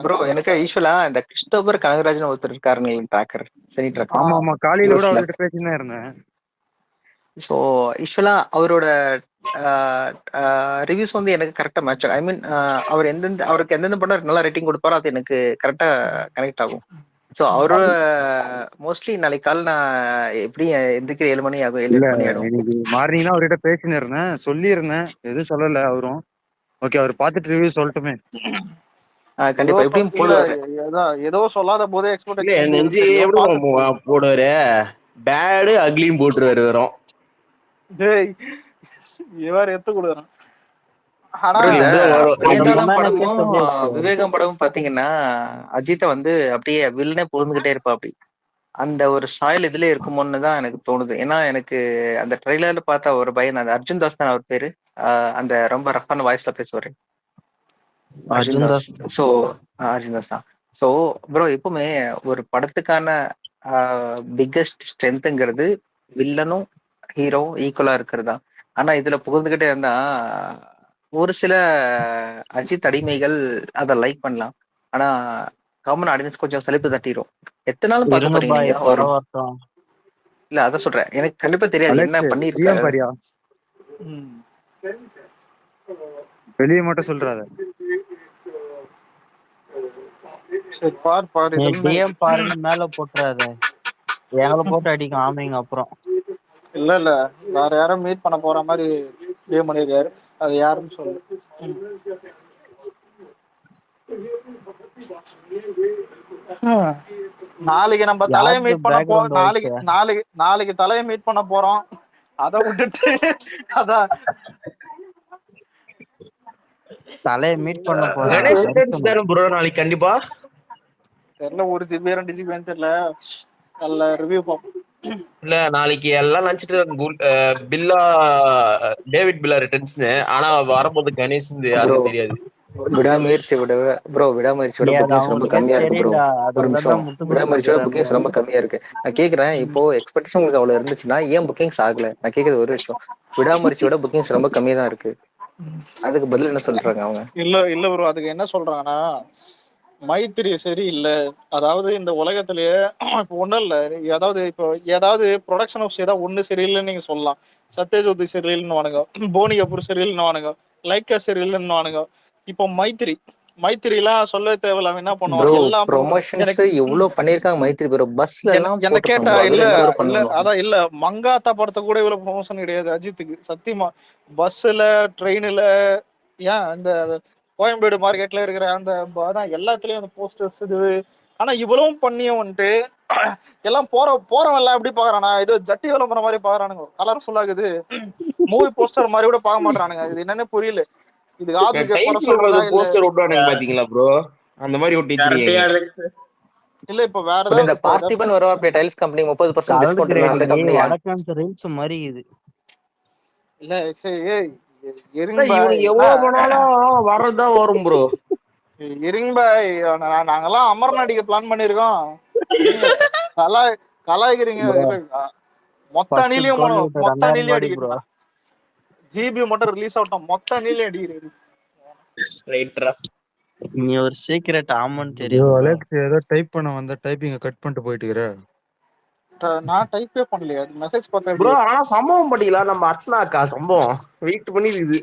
Bro எனக்கு யூஸ்வலா இந்த கிறிஸ்டோபர் கனகராஜன் ஒருத்தர் இருக்காருங்க ட்ராக்கர், சனி ட்ராக்கர் ஆமா ஆமா, காலையில கூட யூஎஸ்ல. அவர்கிட்ட பேசிதான் இருந்தேன். ஸோ யூஸ்வலா அவரோட ரிவ்யூஸ் வந்து எனக்கு கரெக்டா மேட்ச் ஆகும். ஐ மீன் அவர் அவருக்கு எந்தெந்த படம் நல்லா ரேட்டிங் கொடுப்பாரோ அது எனக்கு கரெக்டா கனெக்ட் ஆகும். ஸோ அவரோட மோஸ்ட்லி நாளைக்கு காலை நான் எப்படி எந்திரிக்கிற 7 மணி ஆகும், 7, இல்ல 8 மணி ஆகும். இன்னைக்கு மார்னிங் தான் அவர்கிட்ட பேசினு இருந்தேன், சொல்லியிருந்தேன், எதுவும் சொல்லல அவரும். ஓகே, அவர் பார்த்துட்டு ரிவ்யூ சொல்லட்டுமே. கண்டிப்பா எப்படியும் போடுவாரு. ஏதோ சொல்லாத போதே இல்ல நெஞ்சு எப்படி போடுவாரு, பேடு அக்லியும் போட்டுருவாரு வரும். இவர் எடுத்து கொடுக்குறான். வேதாளம் படமும் விவேகம் படமும் பாத்தீங்கன்னா அஜித்தை வந்து அப்படியே வில்லனே பொழுதுகிட்டே இருப்பா. அப்படி அந்த ஒரு சாயல் இதுல இருக்குமோன்னு தான் எனக்கு தோணுது. ஏன்னா எனக்கு அந்த ட்ரெய்லர்ல பார்த்தா ஒரு பையன், அந்த அர்ஜுன் தாஸ் தான் அவர் பேரு, அந்த ரொம்ப ரஃப்பான வாய்ஸ்ல பேசுவாரு, அர்ஜுன் தாஸ். ஸோ அர்ஜுன் தாஸ் தான். ஸோ ப்ரோ எப்பவுமே ஒரு படத்துக்கான பிக்கஸ்ட் ஸ்ட்ரென்த்ங்கிறது வில்லனும் ஹீரோவும் ஈக்குவலா இருக்கிறதா. ஆனா இதுல புகுந்துகிட்டே இருந்தா ஒரு சில அஜித் அடிமைகள் அதை லைக் பண்ணலாம், ஆனா காமன் ஆடியன்ஸ் கொஞ்சம் சலிப்பு தட்டிரும். எத்தனை நாளும் பார்க்க போறீங்க நீங்க வரும்? இல்ல அதான் சொல்றேன், எனக்கு கண்டிப்பா தெரியாது என்ன பண்ணிருக்காரு. வெளியே மட்டும் சொல்றாரு. சரி பாரு பாருன்னு மேல போட்டுறாத, எங்களை போட்டு அடிக்கும் ஆமைங்க. அப்புறம் இல்ல வேற யாரும் மீட் பண்ண போற மாதிரி டிஎம் பண்ணிருக்காரு, அது யாருன்னு சொல்லு. நாளைக்கு நம்ம தலையை மீட் பண்ண போறோம். நாளைக்கு தலையை மீட் பண்ண போறோம். அதை விட்டுட்டு அதான் தலையை மீட் பண்ண போறோம். கணேஷ் ரிட்டர்ன்ஸ் தானே ப்ரோ நாளைக்கு கண்டிப்பா? தெரியல, 1 GB 2 GB தெரியல, நல்ல ரிவ்யூ பார்ப்போம். இல்ல நாளைக்கு எல்லாம் நினைச்சிட்டு பில்லா டேவிட் பில்லா ரிட்டர்ன்ஸ்னு, ஆனா வரும்போது கணேஷ் யாருக்கும் தெரியாது. விடாமுயற்சியோட புக்கிங்ஸ் ரொம்ப கம்மியா இருக்கு ப்ரோ. ஒரு நிமிஷம், விடாமுயற்சியோட புக்கிங்ஸ் ரொம்ப கம்மியா இருக்கு. நான் கேக்குறேன், இப்போ எக்ஸ்பெக்டேஷன் உங்களுக்கு அவ்வளவு இருந்துச்சுன்னா ஏன் புக்கிங்ஸ் ஆகல? நான் கேக்குறது ஒரு விஷயம், விடாமுயற்சியோட புக்கிங்ஸ் ரொம்ப கம்மியா தான் இருக்கு, அதுக்கு பதில் என்ன சொல்றாங்க அவங்க? இல்ல ப்ரோ, அதுக்கு என்ன சொல்றாங்கன்னா மைத்திரி சரி இல்ல. அதாவது இந்த உலகத்திலேயே இப்போ ஒண்ணும் இல்ல, ஏதாவது ப்ரொடக்ஷன் ஹவுஸ் ஏதாவது ஒண்ணு சரியில்லைன்னு நீங்க சொல்லலாம். சத்யஜோதி சரியில்லைன்னு வானுங்க, போனி கபூர் சரியில்லைன்னு வானுங்க, லைக்கா சரியில்லைன்னு வானுங்க. இப்போ மைத்திரி எல்லாம் சொல்ல தேவையில்ல, என்ன பண்ணுவான் எல்லாம் ப்ரொமோஷன்ஸ் எவ்வளவு பண்ணிருக்காங்க மைத்திரி ப்ரோ. பஸ்ல எல்லாம் என்ன கேட்டா இல்ல இல்ல மங்காத்தா படத்தை கூட இவ்வளவு ப்ரொமோஷன் கிடையாது அஜித்துக்கு சத்தியமா. பஸ்ல ட்ரெயின்ல, ஏன் இந்த கோயம்பேடு மார்க்கெட்ல இருக்கிற அந்த அதான் எல்லாத்துலயும் அந்த போஸ்டர்ஸ் இது. ஆனா இவ்வளவும் பண்ணியும் வந்துட்டு எல்லாம் போறவன் எல்லாம் எப்படி பாக்குறானா, ஏதோ ஜட்டி விளம்பரம் மாதிரி பாக்குறானுங்க, கலர்ஃபுல்லா இருக்குது, மூவி போஸ்டர் மாதிரி கூட பார்க்க மாட்டானுங்க. இது என்னன்னு புரியல. இது போஸ்டர் ஒட்டுவானுங்க பாத்தீங்களா ப்ரோ, அந்த மாதிரி ஒட்டி வச்சிருக்கீங்க. இல்ல இப்ப வேற ஏதாவது இந்த பார்த்திபன் வருவார் டைல்ஸ் கம்பெனி 30% டிஸ்கவுண்ட், அந்த கம்பெனி வடக்கன்ஸ் ரீல்ஸ் மாதிரி இது. இல்ல சரி இவனுக்கு எவ்வளவு போனாலும் வரதான் வரும் ப்ரோ. இருங்க பாய், நாங்கெல்லாம் அமரன் அடிக்க பிளான் பண்ணிருக்கோம், கலாய்க்கிறீங்க. மொத்த அணிலையும் அடிக்கிறோம், ஜிபி மட்டும் ரிலீஸ் ஆகட்டும், மொத்த அணிலையும் அடிக்கிறது. நீ ஒரு சீக்ரெட் ஆமன் தெரியும். அலெக்ஸ் ஏதோ டைப் பண்ண வந்த, டைப்பிங்க கட் பண்ணிட்டு போயிட்டு நான் டைப்பே பண்ணலையா, மெசேஜ் பார்த்தா ப்ரோ. ஆனா சம்பவம் பண்ணிக்கல நம்ம அர்ச்சனா அக்கா சம்பவம் வெயிட் பண்ணி இருக்குது.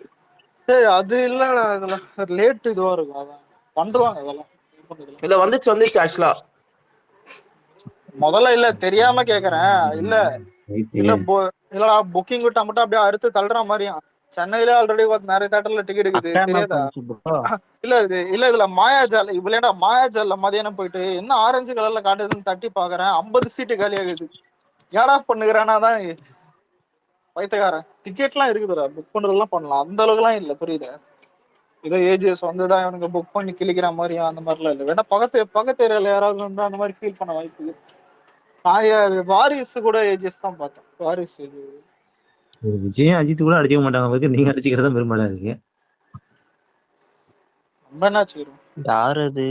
அது இல்ல, அதெல்லாம் லேட் இதுவா இருக்கும், அதான் பண்றாங்க அதெல்லாம். இல்ல வந்துச்சு ஆக்சுவலா. முதல்ல இல்ல தெரியாம கேக்குறேன். இல்லடா புக்கிங் விட்டா மட்டும் அப்படியே அறுத்து தள்ளுற மாதிரியா. சென்னையில ஆல்ரெடி நிறைய தேட்டர்ல டிக்கெட் இருக்குது தெரியாதா? இல்ல இதுல மாயாஜால் இவ்வளேடா, மாயாஜால்ல மதியானம் போயிட்டு என்ன ஆரஞ்சு கலர்ல காட்டுதுன்னு தட்டி பாக்குறேன், 50 சீட்டு காலி ஆகுது. ஏடா பண்ணுகிறானா தான் பைத்தியக்காரன். டிக்கெட்லாம் இருக்குதுடா, புக் பண்றதெல்லாம் பண்ணலாம், அந்த அளவுக்கு எல்லாம் இல்ல, புரியுது? ஏதோ ஏஜிஎஸ் வந்துதான் இவனுக்கு புக் பண்ணி கிளிக்கிற மாதிரியும் அந்த மாதிரிலாம் இல்லை. வேணா பக்கத்து ஏரியால யாராவது வந்து அந்த மாதிரி ஃபீல் பண்ண வாய்ப்பு. நான் வாரிசு கூட ஏஜிஎஸ் தான் பார்த்தேன். வாரிசு விஜயம் அஜித் கூட அடிக்க மாட்டாங்க, நீங்க அடிச்சுக்கிறதா பெருமாடா இருக்கு. நம்ம என்ன செய்யறோம்? யார் அது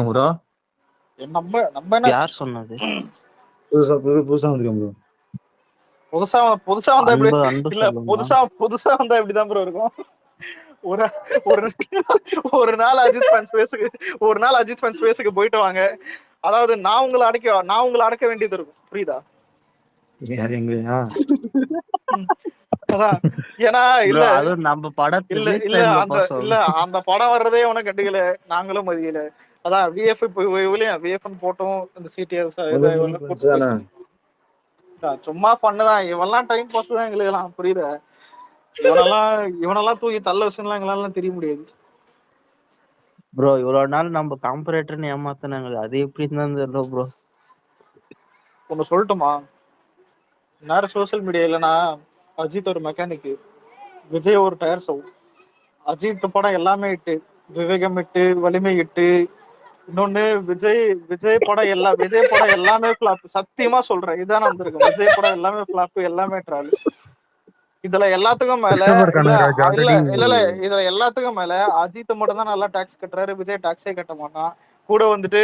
ப்ரோ? நம்ம என்ன யார் சொன்னது? புதுசா வந்துரும் ப்ரோ. புதுசா வந்தா எப்படி இல்ல, புதுசா வந்தா எப்படிதான் ப்ரோ இருக்கும்? ஒரு ஒரு ஒரு நாள் அஜித் ஃபேன்ஸ் பேசுக்கு போயிட்டு வாங்க. அதாவது நான் உங்களை அடக்க வேண்டியது இருக்கும், புரியுதா? அது எங்க அதான் ஏன்னா ப்ரோ இல்ல அதுவும் நம்ம படம் இல்ல ரிலீஸ் இல்ல டைம்ல அந்த பாசம். இல்ல அந்த படம் வர்றதே உனக்கு கண்டுக்கல, நாங்களும் மதியல. அதான் விஎஃப் இப்போ இவளையும் விஎஃப் போட்டோம் இந்த சிடிஎஸ் தானே சும்மா பண்ணுதான். இவெல்லாம் டைம் பாஸ் தான் எங்களுக்கு எல்லாம், புரியுதா? இவனெல்லாம் தூக்கி தள்ள விஷயம்லாம் எங்களால தெரிய முடியாது. ப்ரோ இவ்வளவு நாள் நம்ம காம்பரேட்டர்னு ஏமாத்தினாங்க, அது எப்படி இருந்தாலும் தெரியல ப்ரோ. ஒண்ணு சொல்லட்டுமா? நேரம் சோசியல் மீடியா இல்லைன்னா அஜித் ஒரு மெக்கானிக், விஜய் ஒரு டயர் ஷோ. அஜித் படம் எல்லாமே இட்டு, விவேகம் இட்டு, வலிமை இட்டு. இன்னொன்னு விஜய் படம் எல்லாமே ஃபிளாப். சத்தியமா சொல்றேன், இதான் வந்திருக்கும். விஜய் படம் எல்லாமே ஃபிளாப், எல்லாமே ட்ரால். இதுல எல்லாத்துக்கும் மேல இல்ல இல்ல இல்ல இல்ல இதுல எல்லாத்துக்கும் மேல அஜித் மட்டும் தான் நல்லா டாக்ஸ் கட்டுறாரு, விஜய் டாக்ஸே கட்ட மாட்டான். கூட வந்துட்டு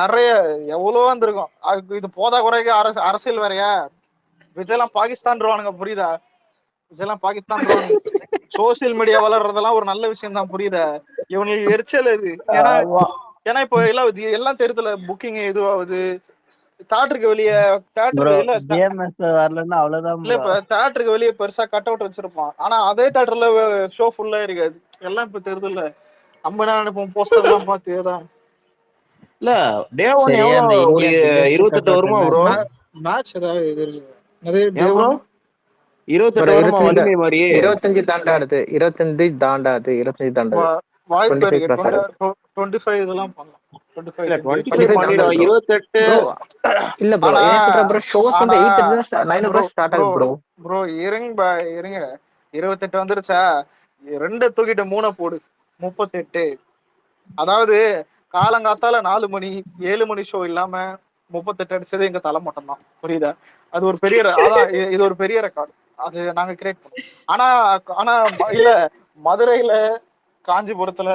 நிறைய எவ்வளவோ வந்திருக்கும். இது போதா குறைக்கு அரசியல் வேறையா? விஜய் எல்லாம் பாகிஸ்தான் ருவானுங்க, புரியுதா? விஜய் எல்லாம் பாகிஸ்தான் ருவானுங்க. சோசியல் மீடியா வளர்றதெல்லாம் ஒரு நல்ல விஷயம் தான், புரியுதா? இவனுக்கு எரிச்சல் இது. ஏன்னா இப்போ எல்லாம் தெரியுதுல, புக்கிங் எதுவாகுது தியேட்டருக்கு வெளியே. ப்ரோ தியேட்டருக்கு இல்ல ஜிஎம்எஸ் வரலன்னா அவ்வளவுதான் இல்ல ப்ரோ. இப்ப தியேட்டருக்கு வெளியே பெருசா கட் அவுட் வச்சிருப்பான், ஆனா அதே தியேட்டர்ல ஷோ ஃபுல்லா இருக்காது. எல்லாம் இப்ப தெரியுதுல்ல, நம்ம என்ன நினைப்போம், போஸ்டர் எல்லாம் பாத்துதான். இல்ல டே ஒன் சரி எவ்வளோ அந்த ஒரு இந்தியா பிகெஸ்ட் 28 வருமா ப்ரோ? மேட்ச் ஏதாவது இது இருக்கு நிறைய ஏன் ப்ரோ 28 வருமா வலிமை மாதிரி? 25 தாண்டாது, 25 தாண்டாது, 25 தாண்டாது. வாய்ப்பு 25 இருக்கு. cross ஆகுது. 25 இதெல்லாம் பண்ணலாம். இல்ல 25 25 பண்ணிடும். 28 ப்ரோ இல்ல ப்ரோ, ஆனா ஏன் சொல்ற ப்ரோ, ஷோஸ் வந்து ஆனா 8 9 ப்ரோ ஸ்டார்ட் ப்ரோ ஆகுது ப்ரோ. ப்ரோ இருங்க 28 வந்துருச்சா? 2 தூக்கிட்டு 3 போடு, 38. அதாவது காலங்காத்தால 4 மணி 7 மணி ஷோ இல்லாம 38 அடிச்சது எங்க தலை மட்டும் தான், புரியுதா? அது ஒரு பெரிய அதான் இது ஒரு பெரிய ரெக்கார்டு, அது நாங்க கிரியேட் பண்ணோம். ஆனா ஆனா இல்ல மதுரையில, காஞ்சிபுரத்துல,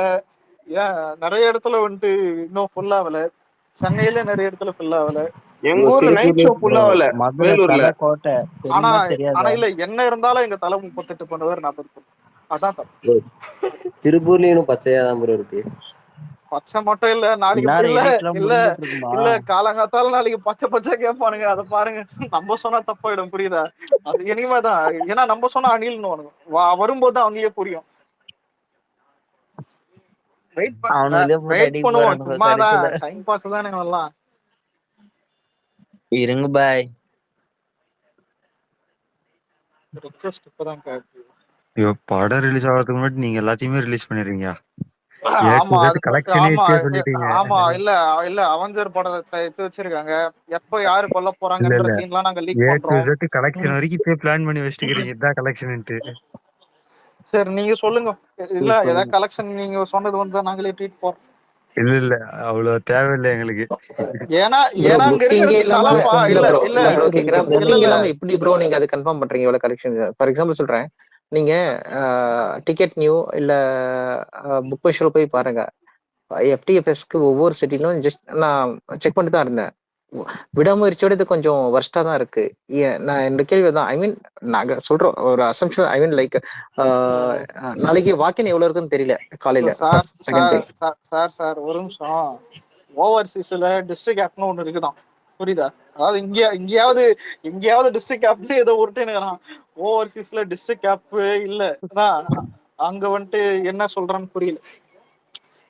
ஏன் நிறைய இடத்துல வந்துட்டு இன்னும் ஃபுல் ஆகல. சென்னையில நிறைய இடத்துல ஃபுல் ஆகல. எங்க ஊர்ல நைட் ஷோ ஃபுல்லா வரல, மதுரை வேலூர்ல. தலை கோட்டை ஆனா தெரியுமா தெரியாதா? இல்ல என்ன இருந்தாலும் எங்க தலை 38 பண்ணுவார், 40. அதான் தப்பு. திருப்பூர்லயும் பச்சையா தான் ப்ரோ இருக்கு. பச்சை மட்டும் இல்ல, நாளைக்கு எல்லாரும் இல்ல எடிட்லாம் இல்ல முடிஞ்சிட்டு இருக்குமா? இல்ல காலங்காத்தால நாளைக்கு பச்சை கேட்பானுங்க, அதை பாருங்க. நம்ம சொன்னா தப்பாயிடும், புரியுதா? அது இனிமேதான். ஏன்னா நம்ம சொன்னா அணில்னு வரும்போது அவங்களே புரியும். அவனுங்களே போட்டு வெயிட் அடிக்க பண்ணுவோம், போறானுங்க சும்மாதான் கடைசியில. டைம் பாஸ் தானே எல்லாம். இருங்க பாய். ரிக்வெஸ்ட் இப்பதான் கேட்கு. ஐயோ, படம் ரிலீஸ் ஆகிறதுக்கு முன்னாடி நீங்க எல்லாத்தையுமே ரிலீஸ் பண்ணிடுறீங்க. ஆமா ஆமா சொல்லிட்டீங்க. ஆமா இல்ல இல்ல அவெஞ்சர் படத்தை எடுத்து வச்சிருக்காங்க. எப்ப யாரு கொல்ல இல்ல போறாங்கன்ற இல்ல சீன்லாம் நாங்க லீக் ஏ டு பண்றோம். Z கலெக்ஷன் வரைக்கும் இப்பயே பிளான் பண்ணி வச்சுக்கிறீங்க, இதான் கலெக்ஷன்ட்டு. சரி நீங்க சொல்லுங்க. இல்ல ஏதாவது கலெக்ஷன் நீங்க சொன்னது வந்து நாங்களே ட்ரீட் போறோம். இல்ல இல்ல அவ்வளவு தேவையில்லை எங்களுக்கு. ஏன்னா ப்ரோ அங்க புக்கிங்கே இருக்கிறது இல்லாம தலைப்பா. இல்ல இல்ல ப்ரோ, இல்ல இல்ல ப்ரோ கேக்குறேன், இல்ல புக்கிங் இல்ல இல்லாம எப்படி ப்ரோ நீங்க அதை கன்ஃபார்ம் பண்றீங்க எவ்வளவு கலெக்ஷன்? ஃபார் எக்ஸாம்பிள் சொல்றேன், நீங்க டிக்கெட் நியூ இல்ல புக் மை ஷோ போய் பாருங்க. எஃப்டிஎஃப்எஸ்க்கு ஒவ்வொரு சிட்டிலும் ஜஸ்ட் நான் செக் பண்ணிட்டு தான் இருந்தேன். விடாமுயற்சியோட இது கொஞ்சம் வர்ஸ்டா தான் இருக்கு. நான் என்னோட கேள்வி தான், ஐ மீன் நாங்க சொல்றோம் ஒரு அசம்ஷன், ஐ மீன் லைக் நாளைக்கு வாக்கின் எவ்வளவு இருக்குன்னு தெரியல காலையில. Sir second sir thing. Sir ஒரு நிமிஷம். ஓவர்சீஸ்ல டிஸ்ட்ரிக்ட் ஆப்னு ஒண்ணு இருக்குதான், புரியுதா? அதாவது எங்கேயாவது டிஸ்ட்ரிக்ட் ஆப்னு ஏதோ உருட்டுனுக்கிறான். ஓவர்சீஸ்ல டிஸ்ட்ரிக்ட் ஆப் இல்ல. அதான் அங்க வந்துட்டு என்ன சொல்றான்னு புரியல.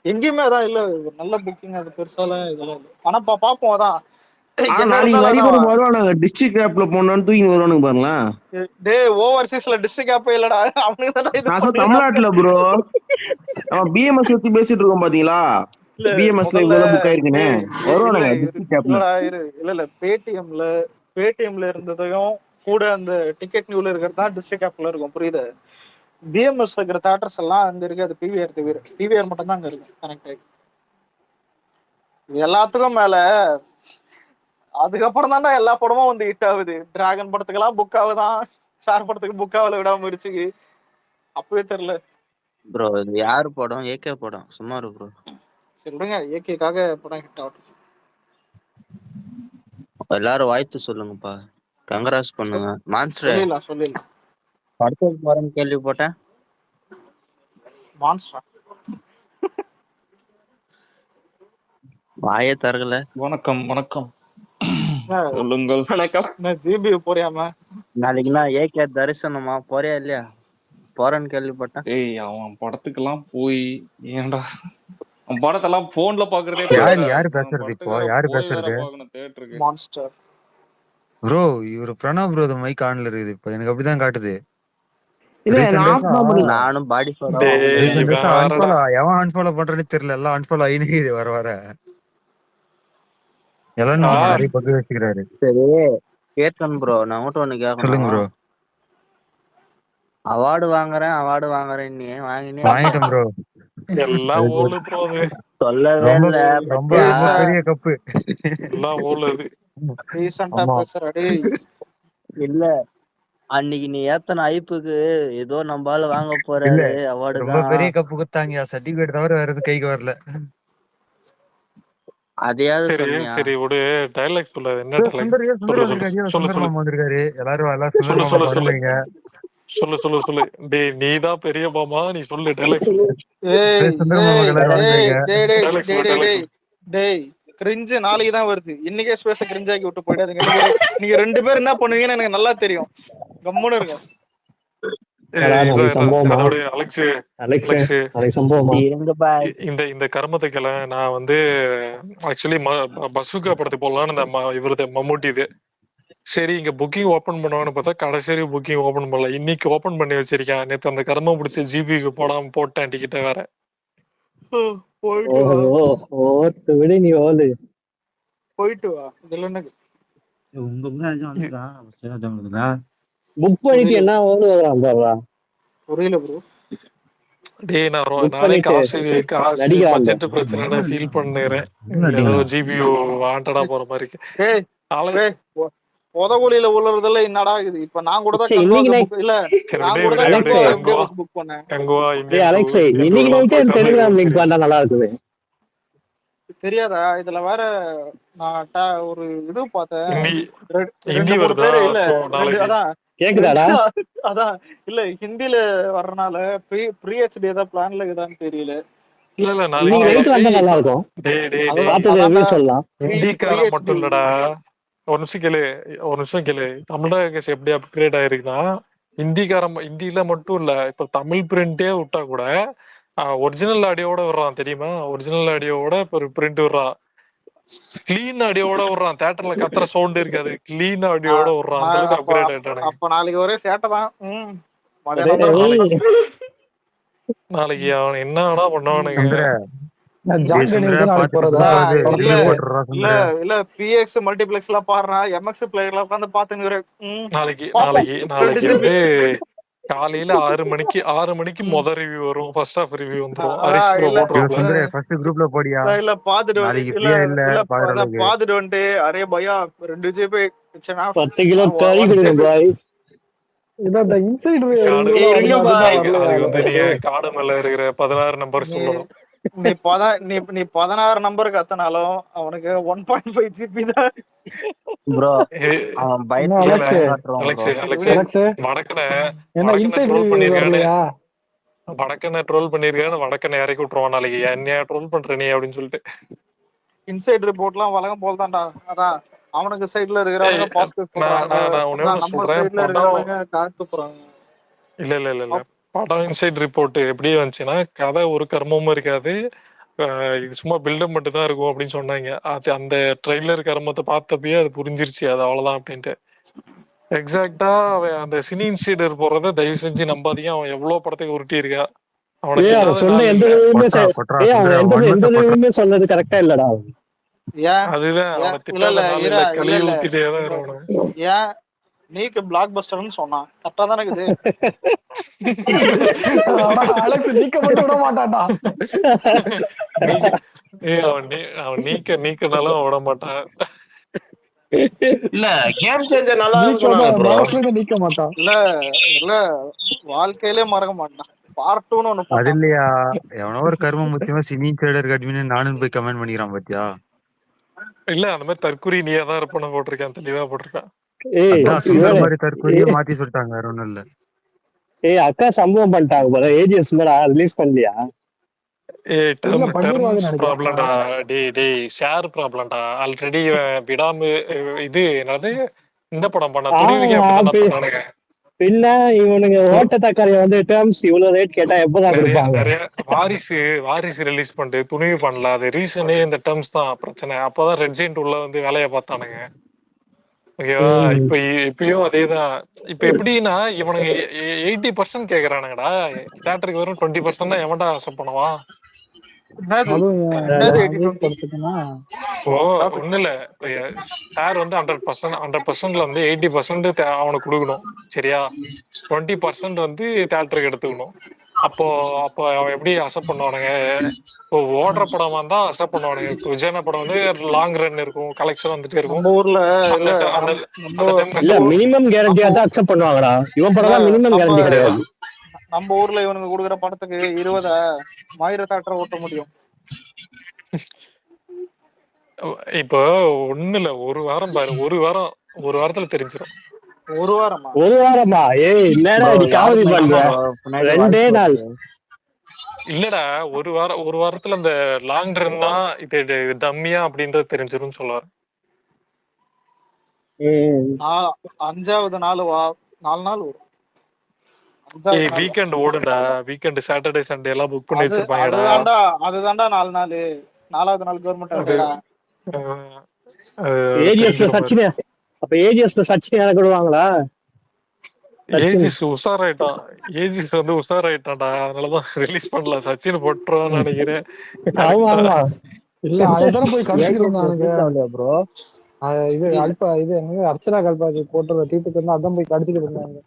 எங்கேயுமே அதான் இல்ல. ஒரு நல்ல புக்கிங் அது பெருசாலாம் இதெல்லாம் இல்லை. ஆனா பாப்போம். அதான் என்ன நாளைக்கு இருந்தாலும் நிறைய அதான் பேர் வருவானுங்க, டிஸ்ட்ரிக்ட் ஆப்ல போனான்னு தூக்கி வருவானுங்க பாருங்களேன். டே ஓவர்சீஸ்ல டிஸ்ட்ரிக்ட் ஆப் இல்லடா, அவனுக்கு தானே இது நான் பண்ணுறாங்க. தமிழ்நாட்டுல ப்ரோ நம்ம பிஎம்எஸ் வச்சு பேசிட்டு இருக்கோம் பாத்தீங்களா, இல்ல பிஎம்எஸ்ல முதல்ல இவ்வளவு புக் ஆயிருக்குன்னு இல்ல வருவானுங்க டிஸ்ட்ரிக்ட் ஆப்ல. இல்ல பேடிஎம்ல இருந்ததையும் கூட அந்த டிக்கெட் நியூல இருக்கிறது தான் டிஸ்ட்ரிக்ட் ஆப்ல இருக்கும், புரியுது? பிஎம்எஸ் இருக்கிற தியேட்டர்ஸ் எல்லாம் அங்க இருக்கு. அது பிவிஆர் மட்டும் தான் அங்க இருக்கு கனெக்ட் ஆகி. இது எல்லாத்துக்கும் மேல அதுக்கப்புறம் தான்டா எல்லா படமும் வந்து ஹிட் ஆகுது. டிராகன் படத்துக்கெல்லாம் புக் ஆகுதான், ஸ்டார் படத்துக்கு புக் ஆகல, விடாமுயற்சிக்கு அப்பவே தெரியல. ப்ரோ இது யாரு படம்? ஏகே படம். சும்மா இரு ப்ரோ. சரி விடுங்க, ஏகேக்காக படம் ஹிட் ஆகட்டும். எல்லாரும் வாழ்த்து சொல்லுங்கப்பா, கங்கராஸ் பண்ணுங்க. மான்ஸ்டர் சொல்லிடலாம். படத்துக்கு போறேன்னு கேள்விப்பட்டேன். மான்ஸ்டர். வாயே தரல. வணக்கம் வணக்கம். சொல்லுங்கள். வணக்கம். என்ன ஜிபி போறியாம? நாளைக்குனா ஏகே தரிசனமா போறியா இல்லையா? போறேன்னு கேள்விப்பட்டேன். ஏய் அவன் படத்துக்கெல்லாம் போய் ஏன்டா அவன் படத்தெல்லாம் போன்ல பாக்குறதே யாரு பேசுறது இப்போ? யாரு பேசுறது? தியேட்டருக்கு. மான்ஸ்டர் ப்ரோ இவரு பிரணவ் ப்ரோ மைக் ஆன்ல இருக்குது இப்போ. எனக்கு அப்படிதான் காட்டுது. நானும் பாடி எவன் அன்ஃபாலோ பண்றேன்னு தெரியல. எல்லாம் அன்ஃபாலோ ஆயினே வர வர எல்லாம் நிறைய பங்கு வச்சுக்கிறாரு. சரி கேட்கணும் ப்ரோ, நான் மட்டும் ஒண்ணு சொல்லுங்க ப்ரோ. கேட்கணும். அவார்டு வாங்குறேன் நீ வாங்கிட்டேன் ப்ரோ. எல்லாம் ஓலு ப்ரோ. சொல்லவே இல்ல. ரொம்ப பெரிய கப்பு எல்லாம் ஓலுது. ரீசன்ட்டா பேசுற டேய். இல்ல அன்னைக்கு நீ ஏத்தன ஐப்புக்கு ஏதோ நம்மால வாங்க போறாரு அவார்டு. ரொம்ப பெரிய கப்பு குத்தாங்க. சர்டிபிகேட் தவிர வேற எதுவும் கைக்கு வரல. அதையாவது சரி சொன்னியா? சரி விடு. டைலாக் சொல்லு. என்ன டைலாக்? சுந்தர் வந்திருக்காரு. எல்லாரும் சொல்லு சொல்லு சொல்லு சொல்லு சொல்லு சொல்லு. டேய் நீதான் பெரிய மாமா, நீ சொல்லு. டைலாக் சொல்லு. டேய் கிரிஞ்சு நாளைக்கு தான் வருது. இன்னைக்கே ஸ்பேஸ கிரிஞ்சாக்கி விட்டு போயிடாதீங்க. நீங்க 2 பேர் என்ன பண்ணுவீங்கன்னு எனக்கு நல்லா தெரியும். கம்முன்னு இருங்க. இந்த கர்மத்துக்களை நான் வந்து ஆக்சுவலி பசுகா படத்துக்கு போடலான்னு இவரது மம்முட்டி இது. சரி இங்க புக்கிங் ஓபன் பண்ணுவான்னு பார்த்தா கடைசி புக்கிங் ஓபன் பண்ணல. இன்னைக்கு ஓபன் பண்ணி வச்சிருக்கேன். நேத்து அந்த கர்மம் பிடிச்ச ஜிபிக்கு போடாம போட்டேன் டிக்கெட்ட வேற. போயிட்டு வா. இதுல என்ன புக் பண்ணிட்டு என்ன புரியல ப்ரோ. டேய் நான் நானே காசு பட்ஜெட் பிரச்சனை ஃபீல் பண்ணுறேன். ஏதோ ஜிபியு வாண்டடா போற மாதிரி இருக்கு. பொதகுலியில உள்ளறதுல என்னடா இது? இப்ப நான் கூட தான் இல்ல நான் கூட தான் புக் பண்ணேன். கங்குவா நல்லா இருக்குது. தெரியாதா? இதுல வேற நான் ஒரு இது பார்த்தேன். ஹிந்தி வருதா? அதான் கேக்குதாடா? அதான் இல்ல ஹிந்தில வர்றனால ப்ரீ ஹெச்டி ஏதாவது பிளான்ல இருக்குதான்னு தெரியல. இல்ல நாளைக்கு நல்லா இருக்கும். ஹிந்திக்காரன் மட்டும் இல்லடா. ஒரு நிமிஷம் கேளு. தமிழக எப்படி அப்கிரேட் ஆயிருக்குன்னா ஹிந்தில மட்டும் இல்ல. இப்ப தமிழ் பிரிண்டே விட்டா கூட ஒரிஜினல் ஆடியோட விடுறான் தெரியுமா? ஒரிஜினல் ஆடியோட ஒரு பிரிண்ட் விடுறான். கிளீன் ஆடியோட விடுறான். தியேட்டர்ல கத்துற சவுண்ட் இருக்காது. கிளீன் ஆடியோட விடுறான். அந்த அளவுக்கு அப்கிரேட் ஆயிட்டானுங்க. அப்ப நாளைக்கு ஒரே சேட்டை தான். நாளைக்கு அவன் என்ன பண்ணுவானுங்க? இல்ல பிஎக்ஸ் மல்டிபிளெக்ஸ் எல்லாம் பாடுறா. எம்எக்ஸ் பிளேயர்ல உட்கார்ந்து பாத்துங்க. நாளைக்கு வந்து காலையில 6 மணிக்கு முதல் ரிவ்யூ வரும். ஃபர்ஸ்ட் ஹாஃப் ரிவ்யூ வந்துரும். ஹரிஷ் ப்ரோ போட்டுருவாங்க. ஃபர்ஸ்ட் குரூப்ல போடியா? இல்ல பாத்துட்டு வந்து அரே பையா 2 ஜிபி 10 கிலோ கறி கொடுங்க பாய். இத இன்சைட் காடு மேல இருக்கிற 16 நம்பர் சொல்லணும். நீ 16 நம்பருக்கு அத்தனாலும் அவனுக்கு 1.5 ஜிபி தான் ப்ரோ. அவன் பைக்ல வடக்கனை ட்ரோல் பண்ணிருக்கானு வடக்கனை இறக்கி விட்டுருவான் நாளைக்கு. என்னையா ட்ரோல் பண்ற நீ அப்படின்னு சொல்லிட்டு. இன்சைட் ரிப்போர்ட்லாம் வழக்கம் போல் தான்டா. அதான் அவனுக்கு சைடுல இருக்கிறவங்க பாசிட்டிவ் போறாங்க. நம்ம சைடுல இருக்கிறவங்க காத்து போறாங்க. இல்ல படம் இன்சைட் ரிப்போர்ட் எப்படி வந்துச்சுன்னா, கதை ஒரு கர்மமும் இருக்காது. இது சும்மா பில்டப் மட்டும் தான் இருக்கும் அப்படின்னு சொன்னாங்க. அது அந்த ட்ரெய்லர் கர்மத்தை பார்த்தப்பயே அது புரிஞ்சிருச்சு. அது அவ்வளவுதான் அப்படின்ட்டு. எக்ஸாக்டா அவன் அந்த சினி இன்சைடர் போறத தயவு செஞ்சு நம்பாதீங்க. அவன் எவ்வளவு படத்துக்கு உருட்டி இருக்கா. சொன்னது கரெக்டா இல்லடா. அதுதான் கழுவி ஊத்திட்டே தான் இருக்கணும். ஏன் நீக்கு பிளாக் பஸ்டர்னு சொன்னான். கரெக்டா தானே இருக்குது. அலெக்ஸ் நீக்க மட்டும் விட மாட்டான்டா. அவன் நீக்கனாலும் விட மாட்டான். இல்ல கேம் சேஞ்சர் நல்லா நீக்க மாட்டான். இல்ல வாழ்க்கையிலே மறக்க மாட்டான். பார்ட் 2ன்னு ஒன்னு அது இல்லையா? எவனோ ஒரு கர்ம முக்கியமா சினி ட்ரேடர் அட்மின் நானும் போய் கமெண்ட் பண்ணிக்கிறான் பாத்தியா? இல்ல அந்த மாதிரி தற்கொலை நீயா தான் இருப்ப போட்டிருக்கேன். தெளிவா போட்டிருக்கான். தற்கொலையை மாத்தி சொல்லிட்டாங்க. வேற ஒண்ணும் இல்ல. ஏய் அக்கா சம்பவம் பண்ணிட்டாங்க போல. ஏஜிஎஸ் ரிலீஸ் பண்ணலையா? டெர்ம்ஸ் ப்ராப்ளம்டா. டேய் ஷேர் ப்ராப்ளம்டா. ஆல்ரெடி விடாம இது என்னது இந்த படம் பண்ண துணிவுக்கே அப்படிதான் பண்ணானுங்க. பின்ன இவனுங்க ஓட்ட தக்காளிய வந்து டேர்ம்ஸ் இவ்வளவு ரேட் கேட்டா எப்பதான் கொடுப்பாங்க? நிறைய வாரிசு ரிலீஸ் பண்ணிட்டு துணிவு பண்ணல. அது ரீசனே இந்த டேர்ம்ஸ் தான் பிரச்சனை. அப்பதான் ரெட் ஜெயின்ட் உள்ள வந்து வேலையை பார்த்தானுங்க. ஓகேவா? இப்பயும் அதேதான். இப்ப எப்படின்னா இவனுங்க 80% கேக்குறானுங்கடா. தியேட்டருக்கு வெறும் 20% தான் எவன்டா அக்செப்ட் பண்ணுவான்? ஒண்ணு இல்ல, ஷேர் வந்து 100%ல வந்து 80% அவனுக்கு கொடுக்கணும். சரியா? 20% வந்து தியேட்டருக்கு எடுத்துக்கணும். அப்போ அவன் எப்படி அக்செப்ட் பண்ணுவானுங்க? இப்போ ஓடுற படமா இருந்தா அக்செப்ட் பண்ணுவானுங்க. இப்போ விஜயனா படம் வந்து லாங் ரன் இருக்கும், கலெக்ஷன் வந்துட்டே இருக்கும். நம்ம ஊர்ல இல்ல மினிமம் கேரண்டியா தான் அக்செப்ட் பண்ணுவாங்கடா. இவன் படம் மினிமம் கேரண்டி கிடையாது. நம்ம ஊர்ல இவனுக்கு கொடுக்குற படத்துக்கு 20 1000 தியேட்டர் ஓட்ட முடியும். இப்போ ஒண்ணு இல்ல, ஒரு வாரம் பாரு. ஒரு வாரத்துல தெரிஞ்சிடும். ஒரு வாரமா? ஏய் என்னடா நீ காமெடி பண்ற? 2 நாள் இல்லடா. ஒரு வாரத்துல இந்த லாங் ரன்னா இது டம்மியா அப்படின்றது தெரிஞ்சிடும் சொல்லுவாரு. 5வது நாள் 4 நாள் வரும். வீக்கெண்ட் ஓடுடா. வீக்கெண்ட் சாட்டர்டே சண்டே எல்லாம் புக் பண்ணி வச்சிருப்பாங்கடா. அதுதான்டா 4 நாள். 4வது நாள் கவர்மெண்ட் இருக்குடா. ஏஜிஎஸ்ல சச்சின். அப்ப ஏஜிஎஸ்ல சச்சின் யார கொடுவாங்களா? ஏஜிஎஸ் உஷாராயிட்டான். ஏஜிஎஸ் வந்து உஷாராயிட்டான்டா. அதனாலதான் ரிலீஸ் பண்ணல. சச்சின் போட்டுருவான்னு நினைக்கிறேன். ஆமா இல்ல அதுதானே போய் கடிச்சிட்டு ப்ரோ. இது அல்பா இது என்ன அர்ச்சனா கல்பாஜி போட்டு ட்வீட்டுக்கு வந்து அதான் போய் கடிச்சிட்டு இருந்தாங்க.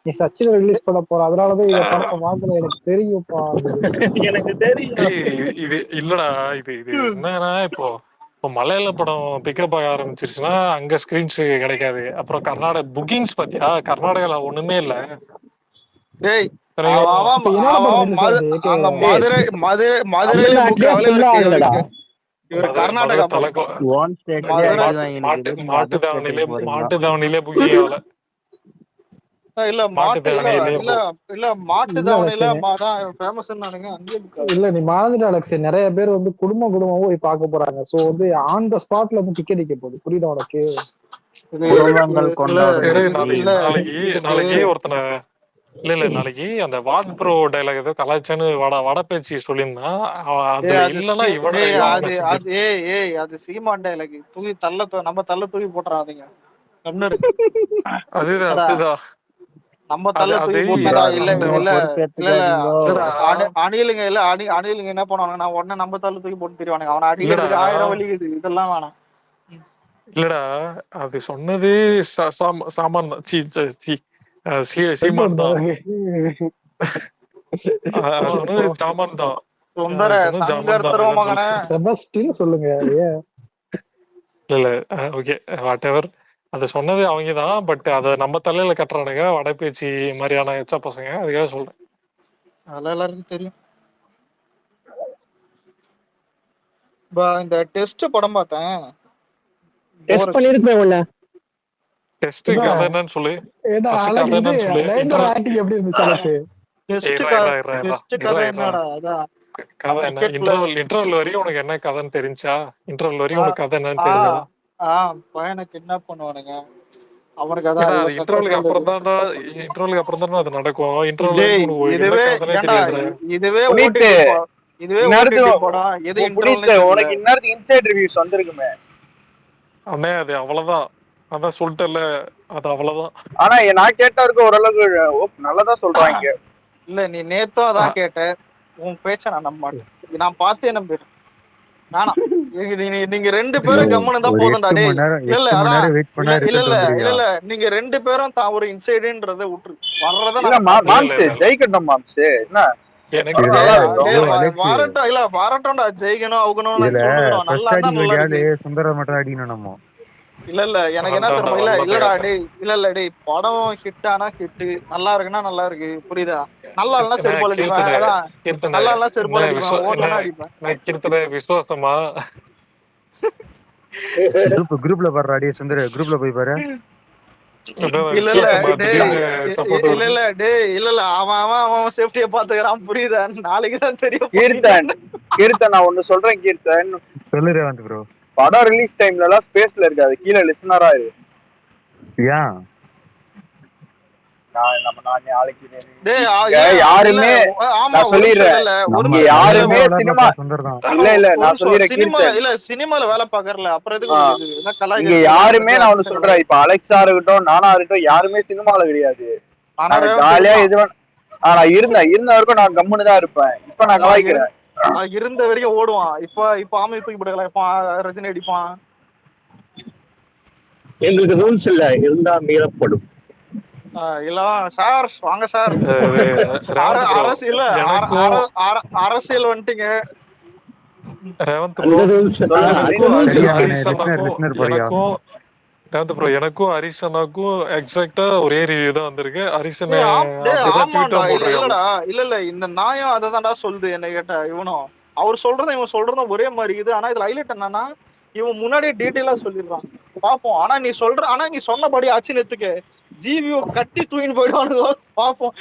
நீ சச்சின் ரிலீஸ் பண்ண போற, அதனாலதான் இந்த படத்தை மாத்தல. எனக்கு தெரியும்ப்பா. எனக்கு தெரியும். இது இல்லடா. இது என்னன்னா இப்போ மலையாள படம் பிக்கப் ஆக ஆரம்பிச்சிருச்சுன்னா அங்க ஸ்கிரீன்ஸ் கிடைக்காது. அப்புறம் கர்நாடகா புக்கிங்ஸ் பாத்தியா? கர்நாடகால ஒண்ணுமே இல்ல. மாட்டுதாவணிலே புக்கிங் ஆகல. இல்ல மாட்டு தாவணில இல்ல நீ மறந்துட்ட அலெக்ஸ். நிறைய பேர் வந்து குடும்பமும் போய் பார்க்க போறாங்க. சோ வந்து ஆன் த ஸ்பாட்ல வந்து டிக்கெட் விற்க போகுது. புரியுதா உனக்கு? நாளைக்கு ஒருத்தனை நாளைக்கு அந்த வாட் ப்ரோ டைலாக் ஏதோ கலாச்சான்னு வட பேச்சு சொல்லியிருந்தான். அதுல இல்லன்னா இவனே அது சீமான் டைலாக். தூக்கி நம்ம தள்ள தூக்கி போட்டுறாதீங்க. அதுதான் நம்ம தள்ள தூக்கி போட்டதா? அணிலுங்க இல்ல அணிலுங்க என்ன பண்ணுவானுங்க? உடனே நம்ம தள்ள தூக்கி போட்டு தெரிவானுங்க. அவனை அடிக்கிறதுக்கு 1000 வலிக்குது. இதெல்லாம் வேணாம். இல்லடா அது சொன்னது சாமான் சீமான் தான். சொன்னது சாமான் தான். சொல்லுங்க. இல்ல ஓகே வாட் எவர். அது சொன்னது அவங்கதான். பட் அத நம்ம தலையில கட்டுறானுங்க வடபேச்சு மாதிரியான எச்சா பசங்க. அதுக்காக சொல்றேன். அதெல்லாம் எல்லாருக்கும் தெரியும். இந்த டெஸ்ட் படம் பார்த்தேன். டெஸ்ட் பண்ணிருக்கேன். உள்ள டெஸ்ட் கதை என்னன்னு சொல்லு. இன்டர்வல் வரையும் உனக்கு என்ன கதைன்னு தெரிஞ்சா? இன்டர்வல் வரையும் உனக்கு கதை என்னன்னு தெரிஞ்சா? பையனை கிட்னாப் பண்ணுவானுங்க. அவனுக்கு இன்டர்வலுக்கு அப்புறம் தான் அது நடக்கும். அண்ணே அது அவ்வளவுதான். அதான் சொல்லிட்டல, அது அவ்வளவுதான். ஆனா நான் கேட்டவருக்கு ஓரளவுக்கு நல்லதா சொல்றாங்க. இல்ல நீ நேத்தும் அதான் கேட்ட. உன் பேச்ச நான் நம்ப மாட்டேன். நான் பார்த்தே நம்பிடுறேன். வேணாம், நீங்க 2 பேரும் கம்முன்னு தான் போதும்டா. டேய் இல்ல நீங்க 2 பேரும் தான் ஒரு இன்சைடுன்றத விட்டு வர்றத ஜெயிக்கணும். மாம்ஸ் என்ன வரட்டும்டா, ஜெயிக்கணும் அவுக்கணும். சுந்தர மட்டும் அடிக்கணும் நம்ம. இல்ல எனக்கு என்ன தெரியுமா? இல்லடா டேய் இல்ல டேய் படம் ஹிட் ஆனா ஹிட், நல்லா இருக்குன்னா நல்லா இருக்கு. புரியுதா? நல்லா இல்லனா செருப்பால அடிப்பேன். நல்லா இல்லனா செருப்பால அடிப்பேன். ஓடலனா அடிப்பேன். நான் கிறுத்தனே விசுவாசமா குரூப்ல பாரு. அடி சுந்தர குரூப்ல போய் பாரு. இல்ல இல்ல டேய் இல்ல அவன் சேஃப்டியை பாத்துக்கிறான் புரியுதா? நாளைக்கு தான் தெரியும். கீர்த்தன் நான் ஒண்ணு சொல்றேன் கீர்த்தன். சொல்லு ரேவந்த் ப்ரோ. படம் ரிலீஸ் டைம்ல எல்லாம் ஸ்பேஸ்ல இருக்காது, கீழே லிசனரா இரு. ஏன் யாருமே நான் சொல்லிடுறேன், யாருமே சினிமா இல்ல நான் சொல்லிடுறேன் இல்ல சினிமால வேலை பாக்கறல அப்புறம் இங்க யாருமே நான் ஒண்ணு சொல்றேன், இப்ப அலெக்ஸா இருக்கட்டும் நானா இருக்கட்டும் யாருமே சினிமால கிடையாது. ஜாலியா இது நான் இருந்த வரைக்கும் நான் கம்முன்னு தான் இருப்பேன். இப்ப நான் கலாய்க்கிறேன், இருந்த வரைக்கும் ஓடுவான். இப்ப ஆமை தூக்கி போட்டுக்கலாம், இப்ப ரஜினி அடிப்பான். எங்களுக்கு ரூல்ஸ் இல்ல, இருந்தா மீறப்படும். இல்ல சார் வாங்க சார், அரசியல் வந்துட்டீங்க. எனக்கும் ஹரிசனாக்கும் எக்ஸாக்டா ஒரே ரிவ்யூ தான் வந்திருக்கு. ஹரிசன் இல்ல இந்த நாயம் அததான்டா சொல்லுது. என்ன கேட்டா இவனும் அவர் சொல்றதும் இவன் சொல்றதும் ஒரே மாதிரி இருக்குது. ஆனா இதுல ஹைலைட் என்னன்னா இவன் முன்னாடியே டீட்டெயிலா சொல்லிடுறான். பாப்போம். ஆனா நீ சொன்னபடி ஆச்சு நேத்துக்கு ஜிவியோ கட்டி தூக்கின்னு போயிடுவானுங்க. பாப்போம்.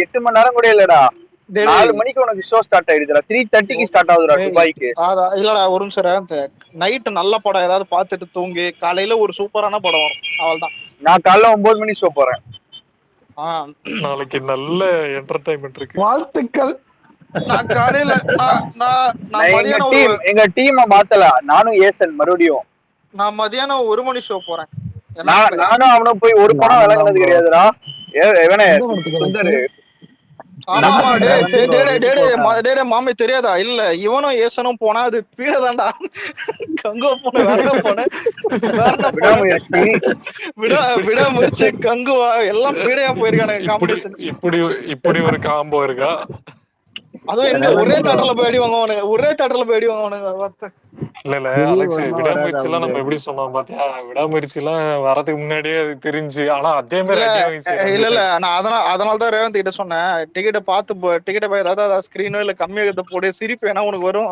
எட்டு மணி நேரம் கூட இல்லடா, 4 மணிக்கு உனக்கு ஷோ ஸ்டார்ட் ஆயிடுதுடா, 3:30க்கு ஸ்டார்ட் ஆகுதுடா துபாய்க்கு. இல்லடா ஒரு நிமிஷம், நைட் நல்ல படம் ஏதாவது பாத்துட்டு தூங்கி காலையில ஒரு சூப்பரான படம் வரும். அவள்தான் நான் காலைல 9 மணி ஷோ போறேன். நாளைக்கு நல்ல என்டர்டைன்மெண்ட் இருக்கு. வாழ்த்துக்கள். நான் காலையில எங்க டீமை மாத்தல, நானும் ஏசன் மறுபடியும் நான் மதியானம் 1 மணி ஷோ போறேன். நானும் அவனும் போய் ஒரு படம் விளங்குனது கிடையாதுடா. மாமே தெரியாதா? இல்ல இவனும் ஏசனும் போனா அது பீடதான்டா. கங்குவா போன விடாமுயற்சி கங்குவா எல்லாம் பீடையா போயிருக்கானுங்க காம்படிஷன். இப்படி ஒரு காம்போ இருக்கா? அதுவும் எங்க ஒரே தேட்டர்ல போய் அடி வாங்குவானுங்க. இல்ல அலெக்ஸ், விடாமுயற்சி எல்லாம் நம்ம எப்படி சொன்னோம் பாத்தியா? விடாமுயற்சி எல்லாம் வரதுக்கு முன்னாடியே அது தெரிஞ்சு, ஆனா அதே மாதிரி இல்ல நான் அதனாலதான் ரேவந்த் கிட்ட சொன்னேன், டிக்கெட்டை போய் ஏதாவது ஸ்கிரீனோ இல்ல கம்மியாக போடு, சிரிப்பு ஏன்னா உனக்கு வரும்.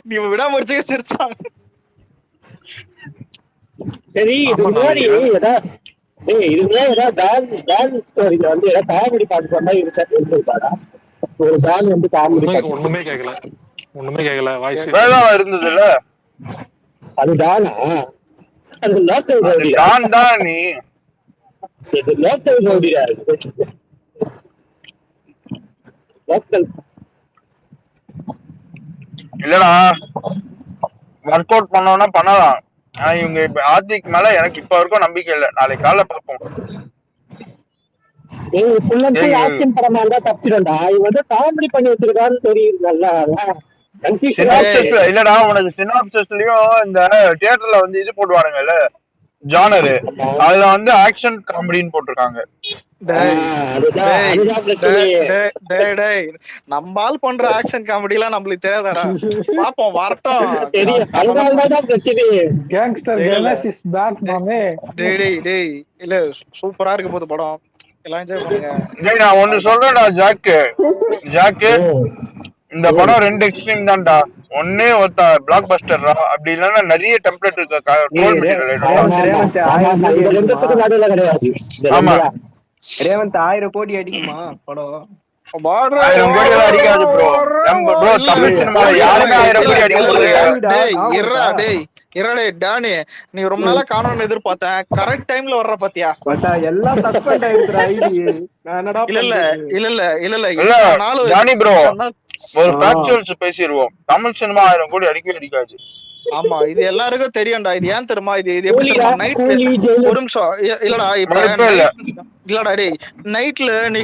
நீ விடாமுயற்சியே சிரிச்சாங்க. சரி, இது முன்னாடி ஸ்டோரியில வந்து ஏதாவது காமெடி பாட்டு சொன்னா இருக்காடா? ஒரு டான் வந்து காமெடி ஒண்ணுமே கேக்கல வாய்ஸ் இருந்ததுல. அது டானா? அது லோக்கல் ரவுடி. டான் தான் நீ. இது லோக்கல் ரவுடியா இருக்கு. லோக்கல் இல்லடா, ஒர்க் அவுட் பண்ணோம்னா பண்ணலாம். இவங்க இப்ப ஆதிக்கு மேல எனக்கு இப்ப வரைக்கும் நம்பிக்கை இல்லை. நாளைக்கு காலைல பார்ப்போம். ஆக்ஷன் படமா இருந்தா தப்பிடும்டா. இவன் வந்து காமெடி பண்ணி வச்சிருக்கான்னு தெரியுதுல்ல. இல்லடா, உனக்கு சினாப்சிஸ்லயும் இந்த தியேட்டர்ல வந்து இது போடுவானுங்கல்ல ஜானரு, அதுல வந்து ஆக்ஷன் காமெடின்னு போட்டிருக்காங்க. நம்மால் பண்ற ஆக்ஷன் காமெடி எல்லாம் நம்மளுக்கு தெரியாதாடா? பாப்போம் வரட்டும். இல்ல சூப்பரா இருக்க போது படம், எல்லாம் என்ஜாய் பண்ணுங்க. நான் ஒண்ணு சொல்றேன்டா ஜாக்கு, இந்த படம் 2 எக்ஸ்ட்ரீம் தான்டா. ஒண்ணு பிளாக் பஸ்டர்ரா, அப்படி இல்லன்னா நிறைய டெம்ப்ளேட் இருக்கு. ஆமா ரேவந்த் 1000 கோடி அடிக்குமா படம்? 1000 கோடி அடிக்காது ப்ரோ. தமிழ் சினிமால யாருமே 1000 கோடி அடிக்க முடியாது. டானி, நீ ரொம்ப நாளா காணணும்னு எதிர்பார்த்தேன். கரெக்ட் டைம்ல வர்ற பாத்தியா? எல்லாம் சஸ்பெண்ட் ஆயிடுச்சுடா ஐடி. இல்ல டானி ப்ரோ, ஒரு ஃபேக்சுவல்ஸ் பேசிடுவோம். தமிழ் சினிமா 1000 கோடி அடிக்காது. ஆமா, இது எல்லாருக்கும் தெரியும்டா. இது ஏன் தெரியுமா? இது எப்படி நைட் ஒரு நிமிஷம் இல்லடா, இல்லடா டேய், நைட்ல நீ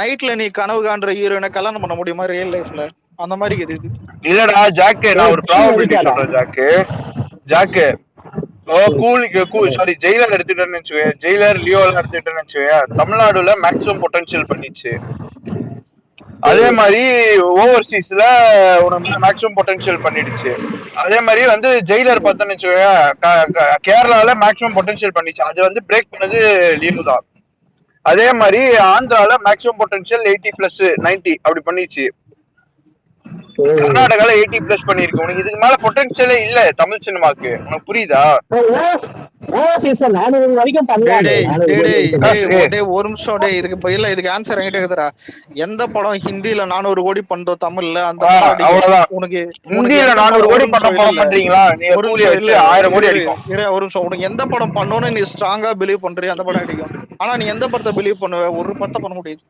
நைட்ல நீ கனவு காண்ற ஹீரோயினை கல்யாணம் பண்ண முடியுமா ரியல் லைஃப்ல? அந்த மாதிரி இது இல்லடா ஜாக்கு, நான் ஒரு ப்ராபபிலிட்டி சொல்றேன் ஜாக்கு. சாரி, ஜெயிலர் எடுத்துட்டேன்னு வச்சுக்கேன், ஜெயிலர் லியோ எல்லாம் எடுத்துட்டேன்னு வச்சுக்கேன், தமிழ்நாடுல மேக்ஸிமம் பொட்டன்ஷியல் பண்ணிச்சு. அதே மாதிரி ஓவர்சீஸ்ல உனக்கு மேக்ஸிமம் பொட்டன்ஷியல் பண்ணிடுச்சு. அதே மாதிரி வந்து ஜெயிலர் பார்த்தோன்னு வச்சுக்கோங்க, கேரளால மேக்ஸிமம் பொட்டன்ஷியல் பண்ணிச்சு. அது வந்து பிரேக் பண்ணது லியோ தான். அதே மாதிரி ஆந்திரால மேக்ஸிமம் பொட்டன்ஷியல் 80+90 அப்படி பண்ணிச்சு. கர்நாடகால 80+ பண்ணிருக்கு. உனக்கு இதுக்கு மேல பொட்டன்ஷியலே இல்ல தமிழ் சினிமாக்கு. உனக்கு புரியுதா? ஒரு நிமிஷம் டே, இதுக்கு ஆன்சர் என்கிட்ட இருக்குதுடா. எந்த படம் ஹிந்தில 400 கோடி பண்றோம் தமிழ்ல அந்த அவ்வளவுதான். உனக்கு ஹிந்தில 400 கோடி பண்றீங்களா? நீ கூலி வச்சு 1000 கோடி அடிக்கும். ஒரு நிமிஷம், உனக்கு எந்த படம் பண்ணணும்னு நீ ஸ்ட்ராங்கா பிலீவ் பண்றியோ அந்த படம் அடிக்கும். ஆனா நீ எந்த படத்தை பிலீவ் பண்ணுவ? ஒரு படத்தை பண்ண முடியாது.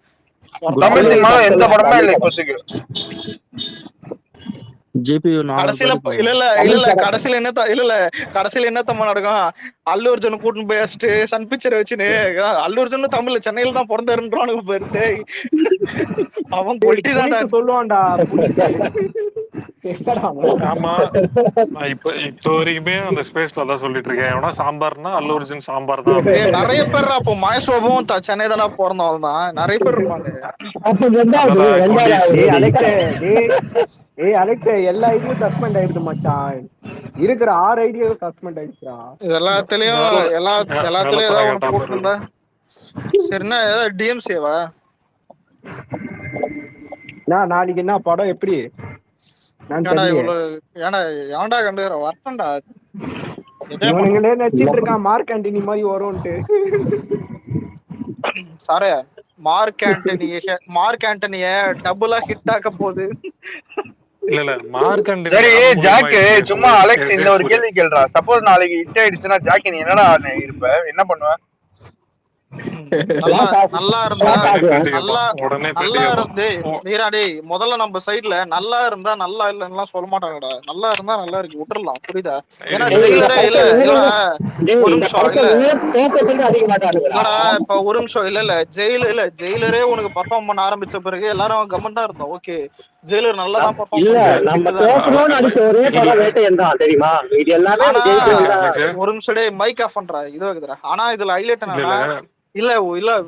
தமிழ் சினிமால எந்த படமே இல்ல இப்போதைக்கு. கடைசியில இல்ல கடைசியில என்ன தம்மா நடக்கும்? அல்லு அர்ஜுன் கூட்டின்னு போய் வச்சுட்டு சன் பிக்சர் வச்சுன்னு அல்லு அர்ஜுன் தமிழ்ல சென்னையில தான் பிறந்தாருன்றானுங்க போயிட்டு அவன் கொட்டி தான் சொல்லுவான்டா. ஆமா, இப்ப வரைக்குமே அந்த ஸ்பேஸ்ல தான் சொல்லிட்டு இருக்கேன். எவனா சாம்பார்னா அல்லு அர்ஜுன் சாம்பார் தான். நிறைய பேர் அப்போ மகேஷ் பாபுவும் சென்னை தானே பிறந்தவங்க தான் நிறைய பேர் இருப்பாங்க. அலெக்ஸ் எல்லா ஐடியும் சஸ்பெண்ட் ஆயிடுது மச்சான். இருக்கிற 6 ஐடியும் சஸ்பெண்ட் ஆயிடுச்சா? எல்லாத்துலயும் ஏதாவது ஒண்ணு போட்டுருந்தா சரிண்ணா. ஏதாவது டிஎம்சிவா நாளைக்கு என்ன படம் எப்படி ஏன்டா கண்டுக்கிற வரட்டா நச்சிட்டு இருக்கான் மார்க் ஆண்டனி மாதிரி வரும்ட்டு. சாரே மார்க் ஆண்டனிய டபுளா ஹிட் ஆக்க போகுது. இல்ல மார்க் ஆண்டனி. சரி ஜாக்கு, சும்மா அலெக்ஸ் இந்த ஒரு கேள்வி கேள்றா. சப்போஸ் நாளைக்கு ஹிட் ஆயிடுச்சுன்னா ஜாக்கு நீ என்னடா இருப்ப? என்ன பண்ணுவ? நல்லா இருந்து நீராடி முதல்ல நம்ம சைட்ல நல்லா இருந்தா நல்லா இல்லன்னா சொல்ல மாட்டாங்கடா. நல்லா இருந்தா நல்லா இருக்கு விட்டுறலாம், புரியுதா? ஏன்னா ஜெயிலரே இல்ல ஒரு நிமிஷம் இல்லடா, இப்ப ஒரு நிமிஷம் இல்ல ஜெயிலரே உனக்கு பர்ஃபார்ம் பண்ண ஆரம்பிச்ச பிறகு எல்லாரும் கமெண்ட் தான் இருந்தோம். ஓகே ஜெயிலர் நல்லா தான் ஒரு நிமிஷம் மைக் ஆஃப் பண்றா இது இருக்குதுடா. ஆனா இதுல ஹைலைட் என்னன்னா இல்ல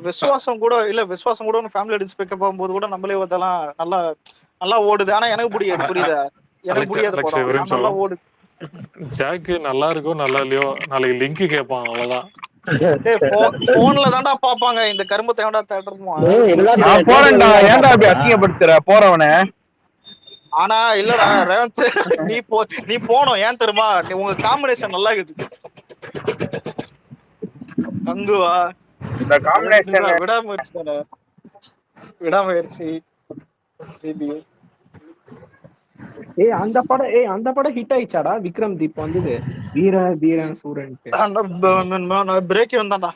விசுவாசம் கூட ஃபேமிலி டிஸ்பெக்ட் போகும்போது கூட நம்மளே அதெல்லாம் நல்லா ஓடுது. ஆனா எனக்கு புரியாது, புரியுதா? எனக்கு புரியாது படம் நல்லா ஓடுது. ஜாக்கு நல்லா இருக்கும் நல்லா இல்லையோ நாளைக்கு லிங்க் கேட்பான், அவ்வளவுதான். போன்ல தான்டா பாப்பாங்க இந்த கரும்பத்தை ஏன்டா தேட்டருமா போறேன்டா. ஏன்டா அப்படி அசிங்கப்படுத்துற போறவன? ஆனா இல்லடா ரேவந்த், நீ போனோம் ஏன் தெரியுமா? உங்க காம்பினேஷன் நல்லா இருக்குது. கங்குவா இந்த காம்பினேஷன் விடாமுயற்சி அந்த படம் ஹிட் ஆயிச்சாடா? விக்ரம் தீப் வந்தது வீரன் சூரன் பிரேக் வந்தான்டா.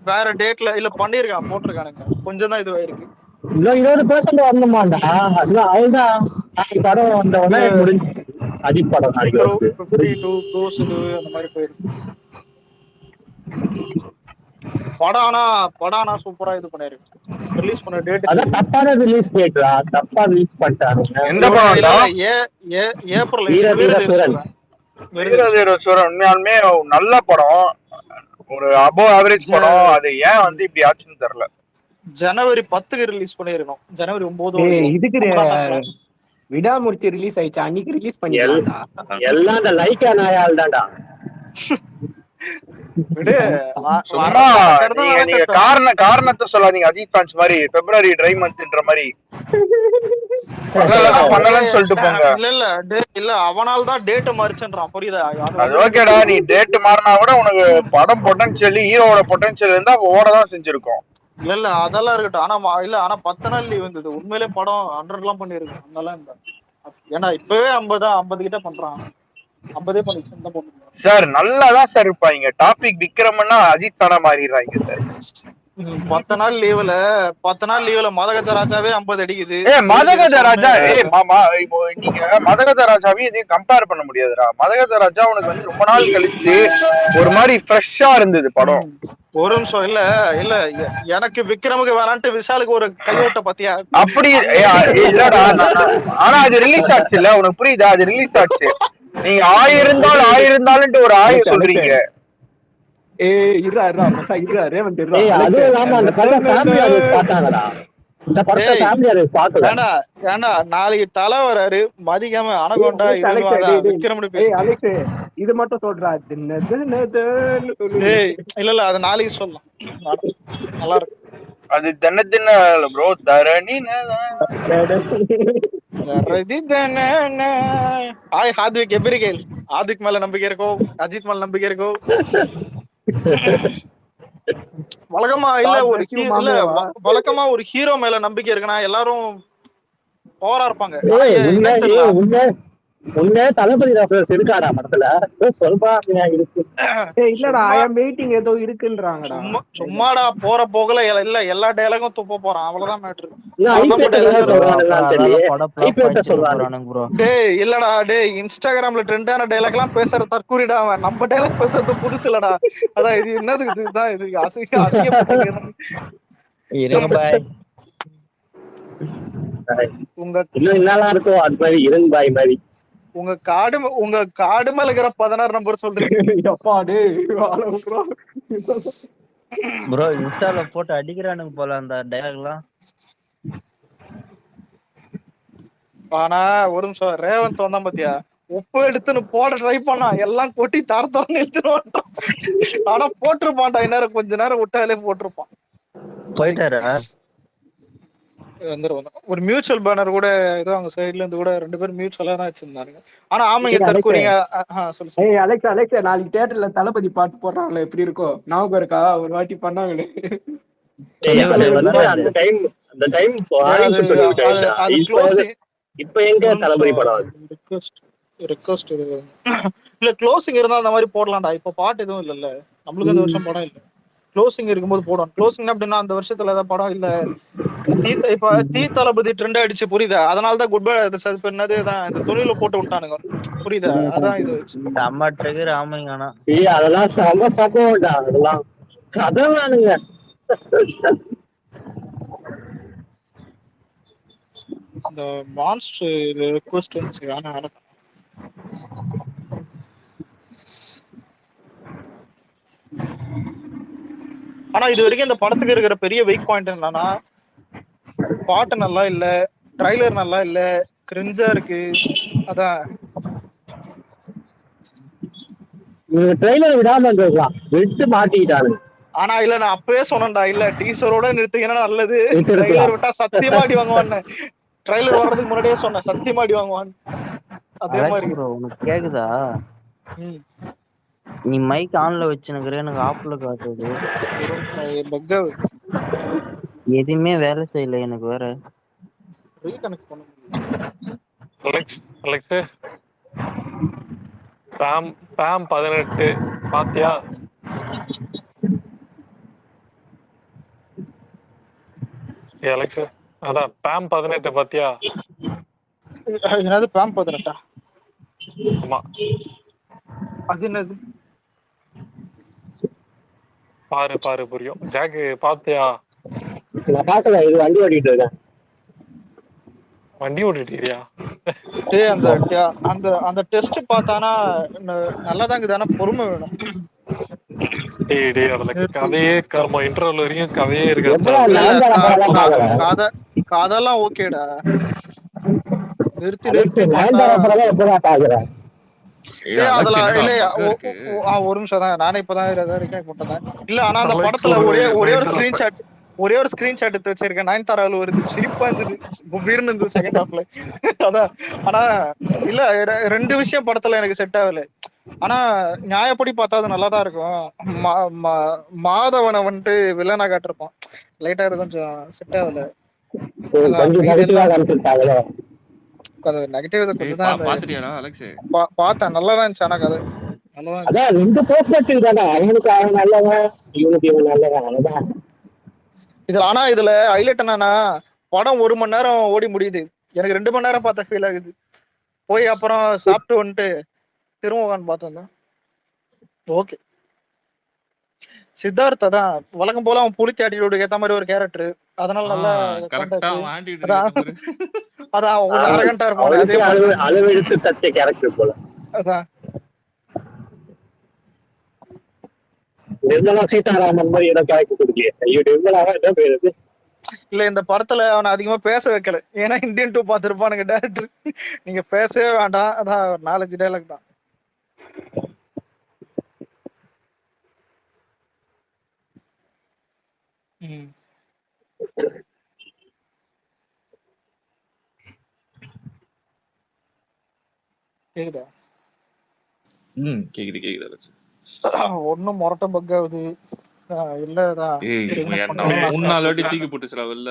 வேற டேட்ல இல்ல பண்ணிருக்கான், போட்டிருக்கானுங்க. கொஞ்சம் தான் இதுவாயிருக்கு. 20% வரணுமாண்டா? அதுதான் படம் வந்தவொடனே முடிஞ்சு அஜித் படம் நாளைக்கு 52 க்ரோஸ் அந்த மாதிரி போயிருக்கு படம். சூப்பரா இது பண்ணிருக்கு. ரிலீஸ் பண்ண டேட் அதான் தப்பான ரிலீஸ் டேட்ரா, தப்பா ரிலீஸ் பண்ணிட்டாங்க. எந்த படம்டா? ஏப்ரல் வீரதீரசூரன் உண்மையாலுமே நல்ல படம், ஒரு அபோவ் ஆவரேஜ் படம். அது ஏன் வந்து இப்படி ஆச்சுன்னு தெரியல. ஜனவரி 10க்கு ரிலீஸ் பண்ணிருக்கோம். ஜனவரி 9 இதுக்கு விடாமுயற்சி ரிலீஸ் ஆயிடுச்சு, அன்னைக்கு ரிலீஸ் பண்ணிடலாம்டா. எல்லாம் அந்த லைக்கா நாயால் தான்டா. நீங்க காரணத்தை சொல்லாதீங்க. அஜித் ஃபேன்ஸ் மாதிரி பிப்ரவரி ட்ரை மந்த்ன்ற மாதிரி பண்ணலன்னு சொல்லிட்டு போங்க. இல்ல அவனால தான் டேட் மாறிச்சுன்றான், புரியுதா? அது ஓகேடா, நீ டேட் மாறினா கூட உனக்கு படம் பொட்டன்ஷியல், ஹீரோவோட பொட்டன்ஷியல் இருந்தா ஓடதான் செஞ்சிருக்கோம். இல்ல அதெல்லாம் இருக்கட்டும். ஆனா 10 நாள் லீவ் வந்தது. உண்மையிலே படம் 100 எல்லாம் பண்ணிருக்கோம். அதெல்லாம் இல்ல. ஏன்னா இப்பவே 50 கிட்ட பண்றான். 50 பண்ணிச்சு சார். நல்லாதான் சார் இருப்பாங்க. டாபிக் விக்ரம்னா அஜித் தானா மாறிடுறாங்க சார். 10 நாள் லீவ்ல மதகஜராஜாவே 50 அடிக்குது. மதகஜராஜா மாமா, இப்போ நீங்க மதகஜராஜாவையும் இதையும் கம்பேர் பண்ண முடியாதுடா. மதகஜராஜா உனக்கு வந்து ரொம்ப நாள் கழிச்சு ஒரு மாதிரி ஃப்ரெஷ்ஷா இருந்தது படம். ஒரு நிமிஷம் இல்ல எனக்கு விக்ரமுக்கு வேணான்ட்டு விஷாலுக்கு ஒரு கையோட்ட பத்தியா அப்படி இல்லடா. ஆனா அது ரிலீஸ் ஆச்சு இல்ல, உனக்கு புரியுதா? அது ரிலீஸ் ஆச்சு. நீங்க ஆயிருந்தாலும் ஒரு ஆயிரம் சொல்றீங்க. இந்த படத்தை டேய் ஃபேமிலியா பாக்கல. ஏண்டா ஏண்டா நாளைக்கு தலை வராரு மதிக்காம அனகொண்டா அலெக்ஸ் இதுன்னு விக்ரம்னு பேசு. அலெக்ஸ் இது மட்டும் சொல்றா சொல்லு. டேய் இல்ல அது நாளைக்கு சொல்லலாம். நல்லா இருக்கும். அது தின தின ப்ரோ தரணி ஹாய் ஹாத்விக் எப்படி கேள்? ஆதிக் மேல நம்பிக்கை இருக்கோ? அஜித் மேல நம்பிக்கை இருக்கோ? வழக்கமா இல்ல ஒரு இல்ல வழக்கமா ஒரு ஹீரோ மேல நம்பிக்கை இருக்குன்னா எல்லாரும் பவரா இருப்பாங்க. உன்ன தளபதி ரெஃபரன்ஸ் இருக்காடா படத்துல? சொல்றா இருக்கு. இல்லடா ஐ அம் வெயிட்டிங் ஏதோ இருக்குன்றாங்கடா. சும்மாடா போற போகல இல்ல எல்லா டயலாகும் துப்ப போறான் அவ்வளவுதான் மேட்டர். டேய் இல்லடா டேய் இன்ஸ்டாகிராம்ல ட்ரெண்டான டயலாக் எல்லாம் பேசுற தற்கூரிடா அவன். நம்ம டயலாக் பேசுறது புதுசு இல்லடா. அதான் இது என்னது இதுதான் இது அசிங்கப்பட்டு உங்க காடு மேல இருக்கிற 16 நம்பர் சொல்றீங்க. ப்ரோ இன்ஸ்டால போட்டு அடிக்கிறானுங்க போல அந்த டயலாக்லாம். ஆனா ஒரு நிமிஷம் ரேவந்த் வந்தான் பாத்தியா, உப்பு எடுத்துன்னு போட ட்ரை பண்ணா எல்லாம் கொட்டி தரத்தரன்னு எடுத்துட்டு. ஆனா போட்டிருப்பான்டா இந்நேரம் கொஞ்ச நேரம் விட்டாலே போட்டிருப்பான். போயிட்டாரா? ஒரு மியூச்சுவல் பேனர் கூட ஏதோ அவங்க சைடுல இருந்து கூட 2 பேரும் மியூச்சுவலா தான் வச்சிருந்தாங்க. ஆனா ஆமைங்க தற்கூரிங்க. அலெக்ஸ் நாளைக்கு தியேட்டர்ல தளபதி பாட்டு போடுறாங்களே எப்படி இருக்கும் ஞாபகம் இருக்கா? ஒரு வாட்டி பண்ணாங்களே இப்ப எங்க தளபதி படம் ரிக்வெஸ்ட் இல்ல க்ளோசிங் இருந்தா அந்த மாதிரி போடலாம்டா. இப்ப பாட்டு எதுவும் இல்லல்ல நம்மளுக்கு இந்த வருஷம் படம் இல்ல. க்ளோசிங் இருக்கும்போது போடுவோம். க்ளோசிங் அப்படின்னா அந்த வருஷத்துல ஏதாவது படம் இல்ல இப்ப தளபதி ட்ரெண்ட் ஆயிடுச்சு புரியுதா? அதனாலதான் குட் பை என்னது இந்த துணியில போட்டு விட்டானுங்க புரியுதா? அதான் இது செம்ம ட்ரிகர் ஆமைங்க. ஆனா அதெல்லாம் செம்ம சம்பவம்டா. அதெல்லாம் கதைவானுங்க. இந்த மான்ஸ்டர் ரிக்வெஸ்ட் வந்துச்சு. ஆனா இது வரைக்கும் இந்த படத்துக்கு இருக்கிற பெரிய வீக் பாயிண்ட் என்னன்னா பாட்டு நல்லா இல்ல, ட்ரைலர் நல்லா இல்ல, கிரிஞ்சா இருக்கு. அதான் ட்ரைலர் விடாம இருக்கலாம், விட்டு மாட்டிக்கிட்டாங்க. ஆனா இல்ல நான் அப்பவே சொன்னேன்டா, இல்ல டீசரோட நிறுத்திங்கன்னா நல்லது. ட்ரைலர் விட்டா சத்தியமா அடி வாங்குவான்னு. ட்ரைலர் வர்றதுக்கு முன்னாடியே சொன்னேன் சத்தியமா அடி வாங்குவான்னு. அதே மாதிரி உனக்கு கேக்குதா? நீ மைக் ஆன்ல வச்சுனுக்குற, எனக்கு ஆஃப்ல காட்டுது. எதுவுமே வேலை செய்யல எனக்கு வேற. ரீகனெக்ட் பண்ண அலெக்ஸ் பாம் 18 பாத்தியா? அலெக்ஸ் அதான் பாம் 18 பாத்தியா? என்னது பாம் 18? ஆமா. அது என்னது? பாரு புரியும். ஜாக் பாத்தியா? நான் பார்க்கல, இது வண்டி ஓட்டிட்டு இருக்கேன். வண்டி ஓட்டிட்டியா? டேய் அந்த டெஸ்ட் பார்த்தானா நல்லாதான் இருக்குது. ஆனா பொறுமை வேணும். டேய் அதுல கதையே கர்ம இன்டர்வல் வரைக்கும் கதையே இருக்கு. கதெல்லாம் ஓகேடா. நிறுத்தி ஒரு நிமிஷம் தான், நானே இப்பதான் இல்ல. ஆனா அந்த படத்துல ஒரே ஒரு ஸ்கிரீன்ஷாட் எடுத்து வச்சிருக்கேன். 9th வருது, சிரிப்பா இருந்தது, குபீர்னு இருந்தது செகண்ட் ஹாஃப்ல. அதான் ஆனா இல்ல 2 விஷயம் படத்துல எனக்கு செட் ஆகல. ஆனா நியாயப்படி பார்த்தா அது நல்லாதான் இருக்கும். மாதவனை வந்துட்டு வில்லனா காட்டிருப்பான். லைட்டா அது கொஞ்சம் செட் ஆகல. நெகட்டிவ் கொஞ்சம் தான். பார்த்தேன், நல்லாதான் இருந்துச்சு. ஆனா கதை இதுல ஆனா இதுல ஹைலைட் என்னன்னா படம் 1 மணி நேரம் ஓடி முடியுது. எனக்கு 2 மணி நேரம் பார்த்த ஃபீல் ஆகுது. போய் அப்புறம் சாப்பிட்டு வந்துட்டு திரும்ப பார்த்தோம். ஓகே சித்தார்த் தான் வழக்கம் போல அவன் புலித்தி ஆட்டிடியூடுக்கு ஏத்த மாதிரி ஒரு கேரக்டர். அதனால நல்லா அதான் ஒரு அரகண்டா இருப்பான். அதான் நிர்மலா சீதாராமன் மாதிரி ஏதோ கேரக்டர் கொடுக்கலையே. ஐயோ நிர்மலாவா என்ன பேரு? இல்ல இந்த படத்துல அவனை அதிகமா பேச வைக்கல. ஏன்னா இந்தியன் 2 பாத்துருப்பானுங்க டேரக்டர். நீங்க பேசவே வேண்டாம், அதான் 4-5 டைலாக் தான். கேக்குதா? கேக்குது அலெக்ஸ். ஒன்னும் மொரட்ட பக் ஆகுது. இல்லதான் என்ன 3-4 வாட்டி தூக்கி போட்டுச்சுடா வெளில.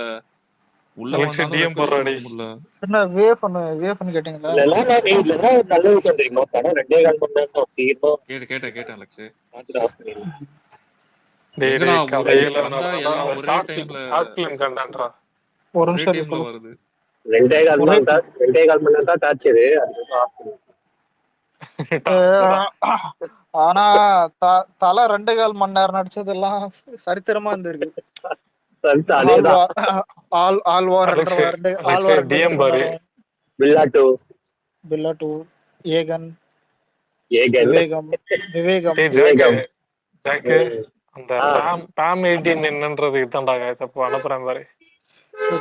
உள்ள வந்தாலும் என்ன வே பண்ணு கேட்டீங்களா? நல்ல விஷயம் தெரியுமா? படம் 2.25 மணி நேரம் சீக்கிரமா கேட்டேன் அலெக்ஸ். ஒரு நிமிஷம் வருது. 2.25 மணி நேரம் தான் டார்ச்சரு. ஆனா தலை 2.25 மணி நேரம் நடிச்சதெல்லாம் சரித்திரமா இருந்திருக்கு. ஏகன் விவேகம் என்னன்றது அனுப்புறேன் பாரு.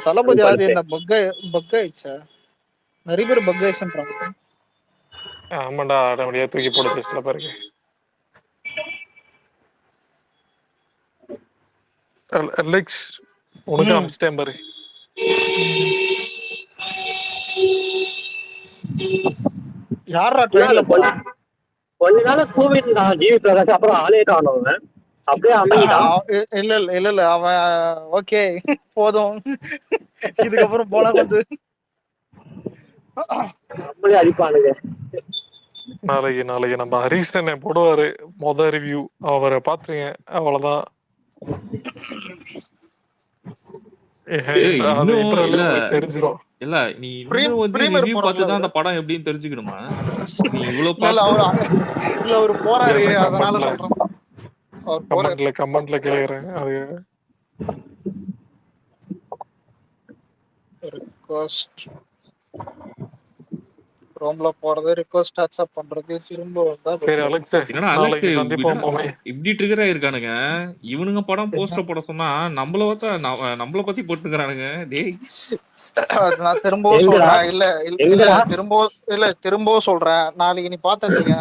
தளபதி அது என்ன பக் ஆயிடுச்சா? நிறைய பேர் பக் ஆயிடுச்சுன்றாங்க. ஆமாண்டா, அப்படியே தூக்கி போடுது சில பேருக்கு. அலெக்ஸ் உனக்கு அமிச்சிட்டேன் பாரு. யாரா ட்ரெயின்ல போறா? கொஞ்ச நாள் கோவிட் ஜிவி பிரகாஷ் அப்புறம் ஆளே காணோம். அப்படியே அமைதிட்டான். இல்ல அவன் ஓகே போதும், இதுக்கப்புறம் போனா கொஞ்சம் அப்படியே அடிப்பானுங்க. நாளைக்கு நம்ம ஹரிஷ் அண்ணே போடுவாரு மொத ரிவ்யூ, அவரை பாத்துருங்க. அவ்வளவுதான். தெரிஞ்சிடும். இல்ல நீ இன்னும் வந்து ரிவ்யூ பார்த்து தான் அந்த படம் எப்படின்னு தெரிஞ்சுக்கணுமா? நீ இவ்வளவு இல்ல ஒரு போறாரு, அதனால சொல்றேன். கமெண்ட்ல கேக்குறேன். அது ரிக்வெஸ்ட் ரோம்ல போறது, ரிக்வெஸ்ட் அக்செப்ட் பண்றது, திரும்ப வந்தா சரி அலெக்ஸ். என்னடா அலெக்ஸ் இப்படி ட்ரிகர் ஆயிருக்கானுங்க இவனுங்க. படம் போஸ்டர் போட சொன்னா நம்மள பத்தி போட்டுக்கிறானுங்க. டேய் நான் திரும்பவும் சொல்றேன். திரும்பவும் சொல்றேன். நாளைக்கு நீ பாத்தீங்க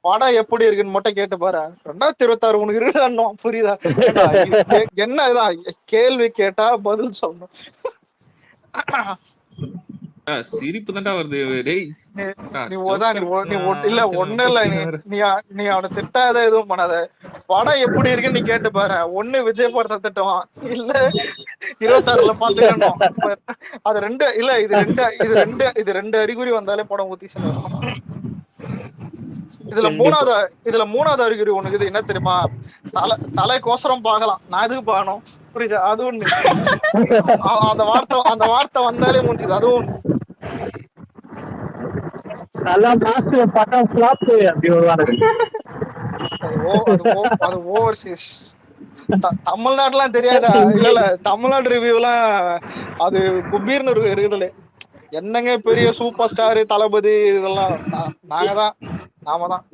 படம் எப்படி இருக்குன்னு மட்டும் கேட்டு பாரு. 2026 உனக்கு இருக்குன்னு புரியுதா? என்னதான் கேள்வி கேட்டா பதில் சொல்லணும். சிரிப்பு தான்டா வருது. இல்ல ஒண்ணு இல்ல, நீ அவனை திட்டாத எதுவும் பண்ணாத. படம் எப்படி இருக்குன்னு நீ கேட்டு பாரு. ஒண்ணு விஜய் படத்தை திட்டுவான், இல்ல 26ல பாத்துக்கணும். அது ரெண்டு இல்ல, இது ரெண்டு அறிகுறி வந்தாலே படம் ஊத்திச்சுன்னு இருக்கும். இதுல மூணாவது அறிகுறி உனக்கு இது என்ன தெரியுமா? தலைக்கோசரம் பாக்கலாம், நான் எதுக்கு பாக்கணும்? புரியுது? அது ஒண்ணு. அந்த வார்த்தை வந்தாலே முடிஞ்சுது. அதுவும் ஒண்ணு. அது ஓவர்சீஸ். தமிழ்நாட்டுலாம் தெரியாதா? இல்ல தமிழ்நாடு ரிவ்யூ எல்லாம் அது குபீர்னு இருக்குதுல. என்னங்க பெரிய சூப்பர் ஸ்டார் தளபதி, இதெல்லாம் நாம தான்.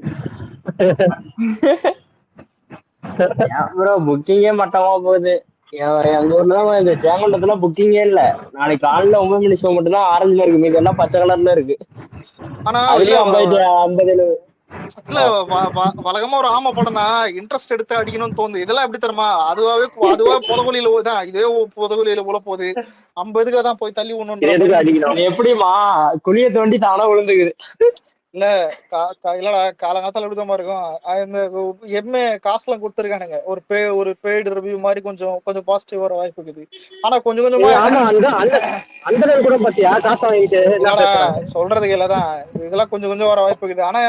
புக்கிங்கே மட்டமா போகுது. எங்க ஊர்ல இந்த சேமண்டத்துல புக்கிங்கே இல்ல. நாளைக்கு காலையில 9 மணி ஷோ மட்டும் தான் ஆரஞ்சுல இருக்கு, மீது எல்லாம் பச்சை கலர்ல இருக்கு. ஆனா 50 இல்ல வழக்கமா ஒரு ஆமை படம்னா இன்ட்ரெஸ்ட் எடுத்து அடிக்கணும்னு தோணுது. இதெல்லாம் எப்படி தெரியுமா? அதுவாவே புதகுலியில தான், இதே புதகுலியில உள்ள போகுது. 50க்கு தான் போய் தள்ளி ஒண்ணு. எப்படிமா குழிய தோண்டி தானா விழுந்துக்குது. இல்ல இல்லடா, காலங்காத்தால எப்படிதான் இருக்கும். இந்த எம்ஏ காசுலாம் கொடுத்துருக்கானுங்க. ஒரு பெய்டு ரிவ்யூ மாதிரி கொஞ்சம் பாசிட்டிவ் வர வாய்ப்பு இருக்குது. ஆனா கொஞ்சம் கொஞ்சமா சொல்றதுக்கு இல்லதான், இதெல்லாம் கொஞ்சம் வர வாய்ப்பு இருக்குது. ஆனா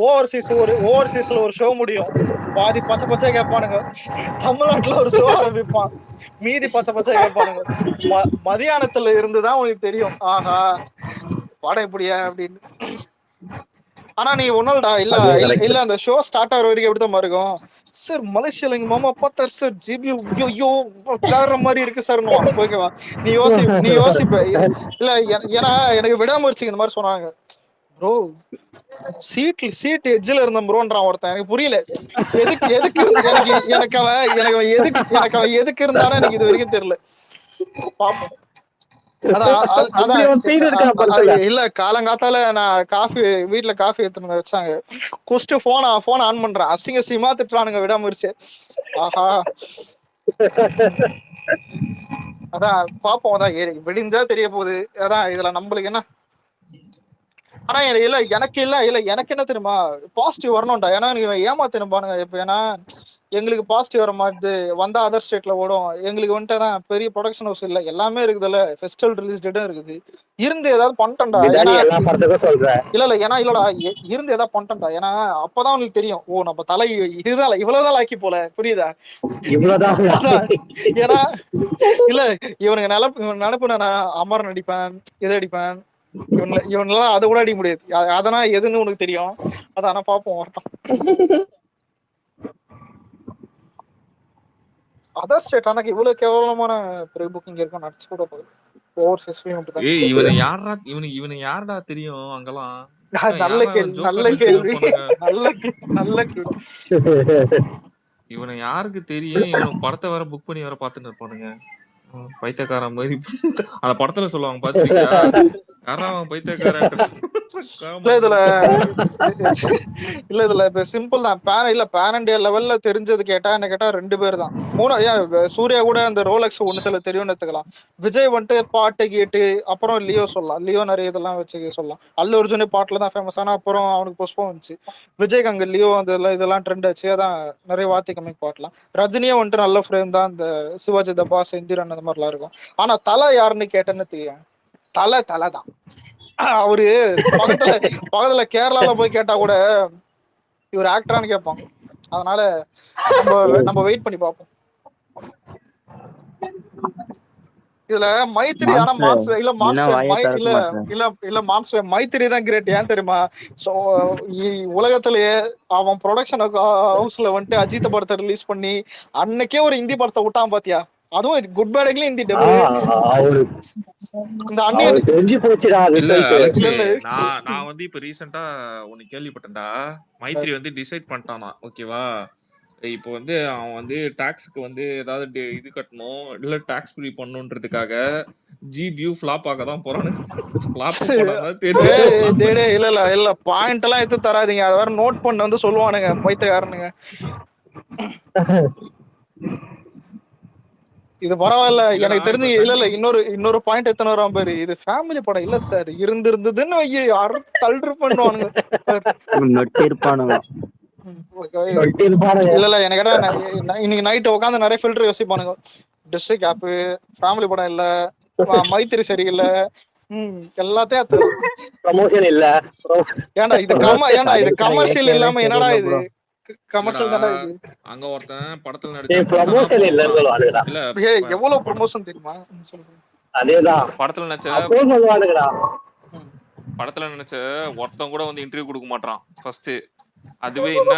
ஓவர்சீஸ்ல ஒரு ஷோ முடியும், பாதி பச்சை கேட்பானுங்க. தமிழ்நாட்டுல ஒரு ஷோ ஆரம்பிப்பான், மீதி பச்சை கேட்பானுங்க. மதியானத்துல இருந்துதான் உனக்கு தெரியும், ஆஹா படம் எப்படியா அப்படின்னு. ஆனா நீ ஒண்ணுடா இல்ல அந்த ஷோ ஸ்டார்ட் ஆகிற வரைக்கும் எப்படிதான் இருக்கும் சார்? மலேசியால எங்க மாமா பார்த்தாரு சார், ஜிபி ஐயோ வேற மாதிரி இருக்கு சார். ஓகேவா? நீ யோசிப்ப இல்ல. ஏன்னா எனக்கு விடாமரிச்சு இந்த மாதிரி சொன்னாங்க ப்ரோ, சீட் எட்ஜ்ல இருந்த ப்ரோன்றான் ஒருத்தன். எனக்கு புரியல எதுக்கு எனக்கு அவன் எதுக்கு இருந்தானு எனக்கு இது வரைக்கும் தெரியல. பாப்போம். அதான் இல்ல காலங்காத்தால நான் காஃபி வீட்டுல காஃபி எடுத்துன்னு வச்சாங்க. குடிச்சிட்டு போன் ஆன் பண்றேன், அசிங்க அசிங்கமா திட்டுறானுங்க விடாம. ஆஹா அதான் பாப்போம். அதான் விடிஞ்சா தெரிய போகுது. அதான் இதுல நம்மளுக்கு என்ன. ஆனா இல்ல எனக்கு என்ன தெரியுமா, பாசிட்டிவ் வரணும்டா. ஏன்னா நீங்க ஏமாத்திருப்பானுங்க இப்ப. ஏன்னா எங்களுக்கு பாசிட்டிவ் வர மாதிரி வந்தா அதர் ஸ்டேட்ல ஓடும். எங்களுக்கு வந்துட்டு தான் பெரிய ப்ரொடக்ஷன் ஹவுஸ் இல்ல, எல்லாமே இருக்குதுல்ல, ஃபெஸ்டிவல் ரிலீஸ் டேட்டும் இருக்குது. இருந்து ஏதாவது பண்ணிட்டேன்டா. ஏன்னா இல்ல ஏன்னா இல்லடா இருந்து ஏதாவது பண்ணிட்டேன்டா. ஏன்னா அப்பதான் அவனுக்கு தெரியும், ஓ நம்ம தலை இதுதான் இவ்வளவுதான் லாக்கி போல, புரியுதா? ஏன்னா இல்ல இவனுக்கு நினப்பு நான் அமர் நடிப்பேன், இதை அடிப்பேன். இவனெல்லாம் அதை கூட அடிக்க முடியாது. அதெல்லாம் எதுன்னு உனக்கு தெரியும். அதான பாப்போம் வரட்டும். அதர் ஸ்டேட் ஆனா இவ்வளவு கேவலமான ப்ரீ புக்கிங் இருக்கும் நடிச்சு கூட போகுது. ஓவர் சிஸ்டம் மட்டும் தான். இவனை யாரடா தெரியும் அங்கெல்லாம்? நல்ல கேள்வி. இவனை யாருக்கு தெரியும்? இவனுக்கு படத்தை வேற புக் பண்ணி வேற பாத்துட்டு இருப்பானுங்க. பைத்தியக்காரன் மாதிரி அந்த படத்துல சொல்லுவாங்க, பாத்துருக்கியா? யாரா பைத்தியக்காரன்? இதுல இப்ப சிம்பிள் தான். பேன் இண்டியா லெவல்ல தெரிஞ்சது கேட்டா என்ன கேட்டா 2 பேர் தான். 3 சூர்யா கூட அந்த ரோலக்ஸ் ஒண்ணுத்துல தெரியும்னு எடுத்துக்கலாம். விஜய் வந்துட்டு பாட்டு கேட்டு, அப்புறம் லியோ சொல்லலாம். லியோ நிறைய இதெல்லாம் வச்சு சொல்லலாம். அல்லு அர்ஜுனே பாட்டுல தான் ஃபேமஸ் ஆனா, அப்புறம் அவனுக்கு புஷ்பம் வந்துச்சு. விஜய்க்கு அங்க லியோ இதெல்லாம் ட்ரெண்ட் ஆச்சு. அதான் நிறைய வார்த்தை கம்மி பாட்டலாம். ரஜினியே வந்துட்டு நல்ல ஃப்ரேம் தான். இந்த சிவாஜி தபா செந்திரன் அந்த மாதிரிலாம் இருக்கும். ஆனா தலை யாருன்னு கேட்டேன்னு தெரியும். தலை தான். அவரு பக்கத்துல கேரளால போய் கேட்டா கூட இவர் ஆக்டரான்னு கேட்பாங்க. அதனால நம்ம வெயிட் பண்ணி பார்ப்போம். இதுல மைத்திரி ஆனா மான்ஸ்டர் மைத்திரி தான் கிரேட். ஏன் தெரியுமா? உலகத்திலேயே அவன் ப்ரொடக்ஷன் ஹவுஸ்ல வந்துட்டு அஜித் படத்தை ரிலீஸ் பண்ணி அன்னைக்கே ஒரு ஹிந்தி படத்தை விட்டான் பாத்தியா? அதுவும் குட் பேட்லயும் ஹிந்தி டபுள். இந்த அண்ணன் தெரிஞ்சு போச்சுடா. நான் வந்து இப்ப ரீசெண்டா ஒன்னு கேள்விப்பட்டேன்டா. மைத்திரி வந்து டிசைட் பண்ணிட்டானா, ஓகேவா? இப்போ வந்து அவன் வந்து டாக்ஸ்க்கு வந்து ஏதாவது இது கட்டணும், இல்ல டாக்ஸ் ஃப்ரீ பண்ணணுன்றதுக்காக ஜிபியூ ஃபிளாப் ஆக தான் போறானு. ஃபிளாப் போடாம தெரியும். இல்ல பாயிண்ட் எல்லாம் எடுத்து தராதீங்க. அத வேற நோட் பண்ண வந்து சொல்லுவானுங்க பைத்தியக்காரனுங்க. இது பரவாயில்ல எனக்கு தெரிஞ்சு. இல்ல இன்னொரு பாயிண்ட் எத்தனை வரும் பாரு. இது ஃபேமிலி படம் இல்ல சார். இருந்துருந்ததுன்னு யாரும் தள்ளுரு பண்ணுவானுங்க. இல்ல எனக்கு இன்னைக்கு நைட் உட்காந்து நிறைய ஃபில்டர் யோசிப்பானுங்க. டிஸ்ட்ரிக்ட் ஆப் ஃபேமிலி படம் இல்ல, மைத்திரி சரியில்லை, எல்லாத்தையும் ப்ரமோஷன் இல்ல. ஏன்டா இது கமர்ஷியல் இல்லாம என்னடா இது கமர்ஷியல் தானே இது. அங்க ஒருத்தன் படத்துல நடிச்ச இல்ல எவ்வளவு ப்ரமோஷன் தெரியுமா? அதேதான் படத்துல நினைச்ச ஒருத்தன் கூட வந்து இன்டர்வியூ கொடுக்க மாட்டான் ஃபர்ஸ்ட். அதுவே என்ன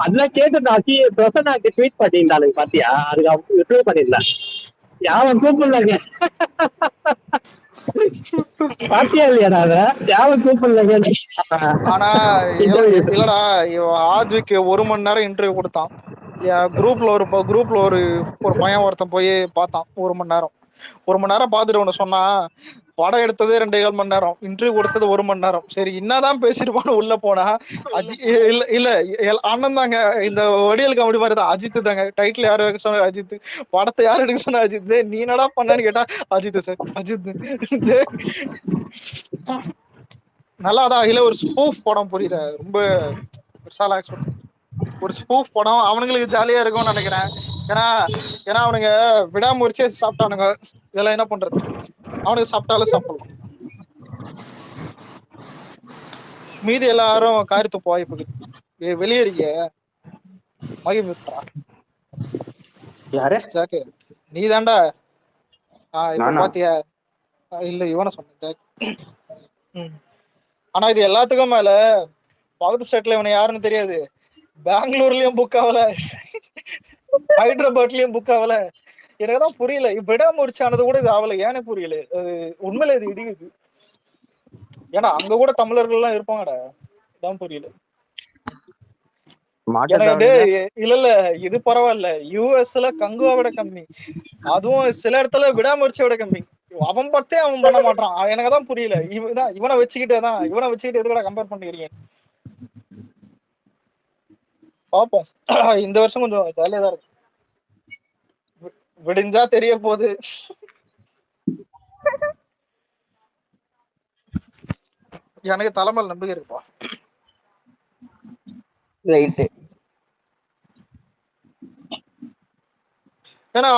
அதெல்லாம் கேட்டு பிரசன்னாக்கு ட்வீட் பண்ணியிருந்தானுங்க பாத்தியா? அதுக்கு அவங்க ரிப்ளை பண்ணிருந்தான். யாவன் கூப்பிடலங்க பாத்தியா இல்லையாடா? யாவன் கூப்பிடலங்க. ஆனா இல்லடா ஆத்விக்கு 1 மணி நேரம் இன்டர்வியூ கொடுத்தான். குரூப்ல ஒரு பையன் ஒருத்தன் போய் பார்த்தான். 1 மணி நேரம் பார்த்துட்டு ஒண்ணு சொன்னா, படம் எடுத்தது 2.25 மணி நேரம், இன்டர்வியூ கொடுத்தது 1 மணி நேரம். சரி என்னதான் பேசிருப்பான்னு உள்ள போனா இல்ல அண்ணன் தாங்க. இந்த வடியல் காமெடி மாதிரி தான். அஜித் தாங்க. டைட்டில் யாரு எடுக்க சொன்ன அஜித், படத்தை யாரு எடுக்க சொன்ன அஜித், நீ என்னடா பண்ணான்னு கேட்டா அஜித் சார் அஜித். நல்லாதான் இல்ல ஒரு ஸ்பூஃப் படம், புரியல, ரொம்ப பெருசால ஒரு ஸ்பூஃப் படம். அவனுங்களுக்கு ஜாலியா இருக்கும்னு நினைக்கிறேன். ஏன்னா அவனுங்க விடாமுயற்சியே சாப்பிட்டானுங்க. இதெல்லாம் என்ன பண்றது? அவனுக்கு சாப்பிட்டாலும் சாப்பிடலாம். மீதி எல்லாரும் காரியத்து வாய்ப்பு வெளியேறிய மகிழ்ச்சியா யாரு ஜாக்கு நீ தாண்டா. இப்ப பாத்தியா? இல்ல இவனை சொன்ன ஜாக். ஆனா இது எல்லாத்துக்கும் மேல பக்கத்து ஸ்டேட்ல இவனை யாருன்னு தெரியாது. பெங்களூர்லயும் புக் ஆகல, ஹைதராபாத்லயும் புக் ஆகல. எனக்குதான் புரியல. விடாமுயற்சியானது கூட இது ஆகல. ஏன்னு புரியல. உண்மையில இது இடிக்குது. ஏன்னா அங்க கூட தமிழர்கள் எல்லாம் இருப்பாங்கடா. இதான் புரியல. மாட்டு இல்ல இது பரவாயில்ல. யூஎஸ்ல கங்குவா விட கம்மி, அதுவும் சில இடத்துல விடாமுயற்சியை விட கம்மி. அவன் பத்தே அவன் பண்ண மாட்டான். எனக்கு தான் புரியல. இவனை வச்சுக்கிட்டு எதுக்கட கம்பேர் பண்ணிக்கிறீங்க? பாப்போம். இந்த வருஷம் கொஞ்சம் ஜாலியா தான் இருக்கு. விடிஞ்சா தெரிய போகுது. எனக்கு தலைமையில் நம்பிக்கை இருக்குப்பா. ஏன்னா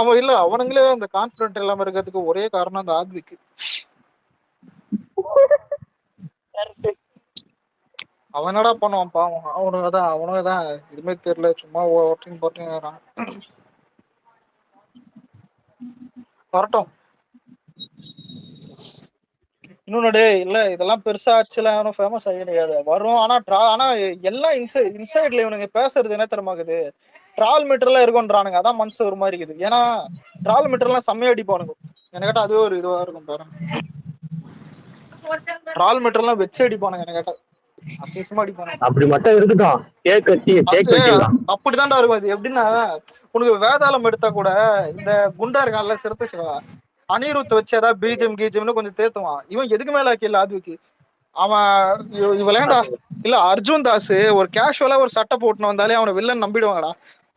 அவனுங்களே அந்த கான்பிடன்ட் இல்லாம இருக்கிறதுக்கு ஒரே காரணம் அந்த ஆத்விக்கு. அவன் என்னடா பண்ணுவான் பாவம். அவனுக்குதான் இதுமே தெரியல, சும்மா ஓட்டிங் போட்டிங் வரட்டும். இன்னொன்னு இல்ல, இதெல்லாம் பெருசா ஆச்சுல ஃபேமஸ் ஆகியாது வரும். ஆனா எல்லாம் இன்சைட்ல இவனுங்க பேசுறது என்ன தெரியுமாக்குது, ட்ரால் மீட்டர்லாம் இருக்கும்ன்றானுங்க. அதான் மனசு ஒரு மாதிரி இருக்குது. ஏன்னா ட்ரால் மீட்டர்லாம் செம்மையா அடிப்பானுங்க. எனக்கு கேட்டா அதுவே ஒரு இதுவா இருக்கும் பாருங்க. ட்ரால் மீட்டர்லாம் வச்சு அடிப்பானுங்க. எனக்கு கேட்டா அசிசமா அடிப்பானுங்க. அப்படி மட்டும் இருக்கட்டும். அப்படிதான்டா இருக்கும். அது எப்படின்னா, உனக்கு வேதாளம் எடுத்தா கூட இந்த குண்டா இருக்கான்ல சிறுத்தை சிவா, அனிருத் வச்சு ஏதாவது பீஜம்னு கொஞ்சம் தேத்துவான். இவன் எதுக்கு மேல ஆக்கில ஆத்விக்கு. அவன் விளையாண்டா இல்ல அர்ஜுன் தாஸ் ஒரு கேஷுவலா ஒரு சட்டை போட்டுன்னு வந்தாலே அவனை வில்லன் நம்பிடுவாங்கடா.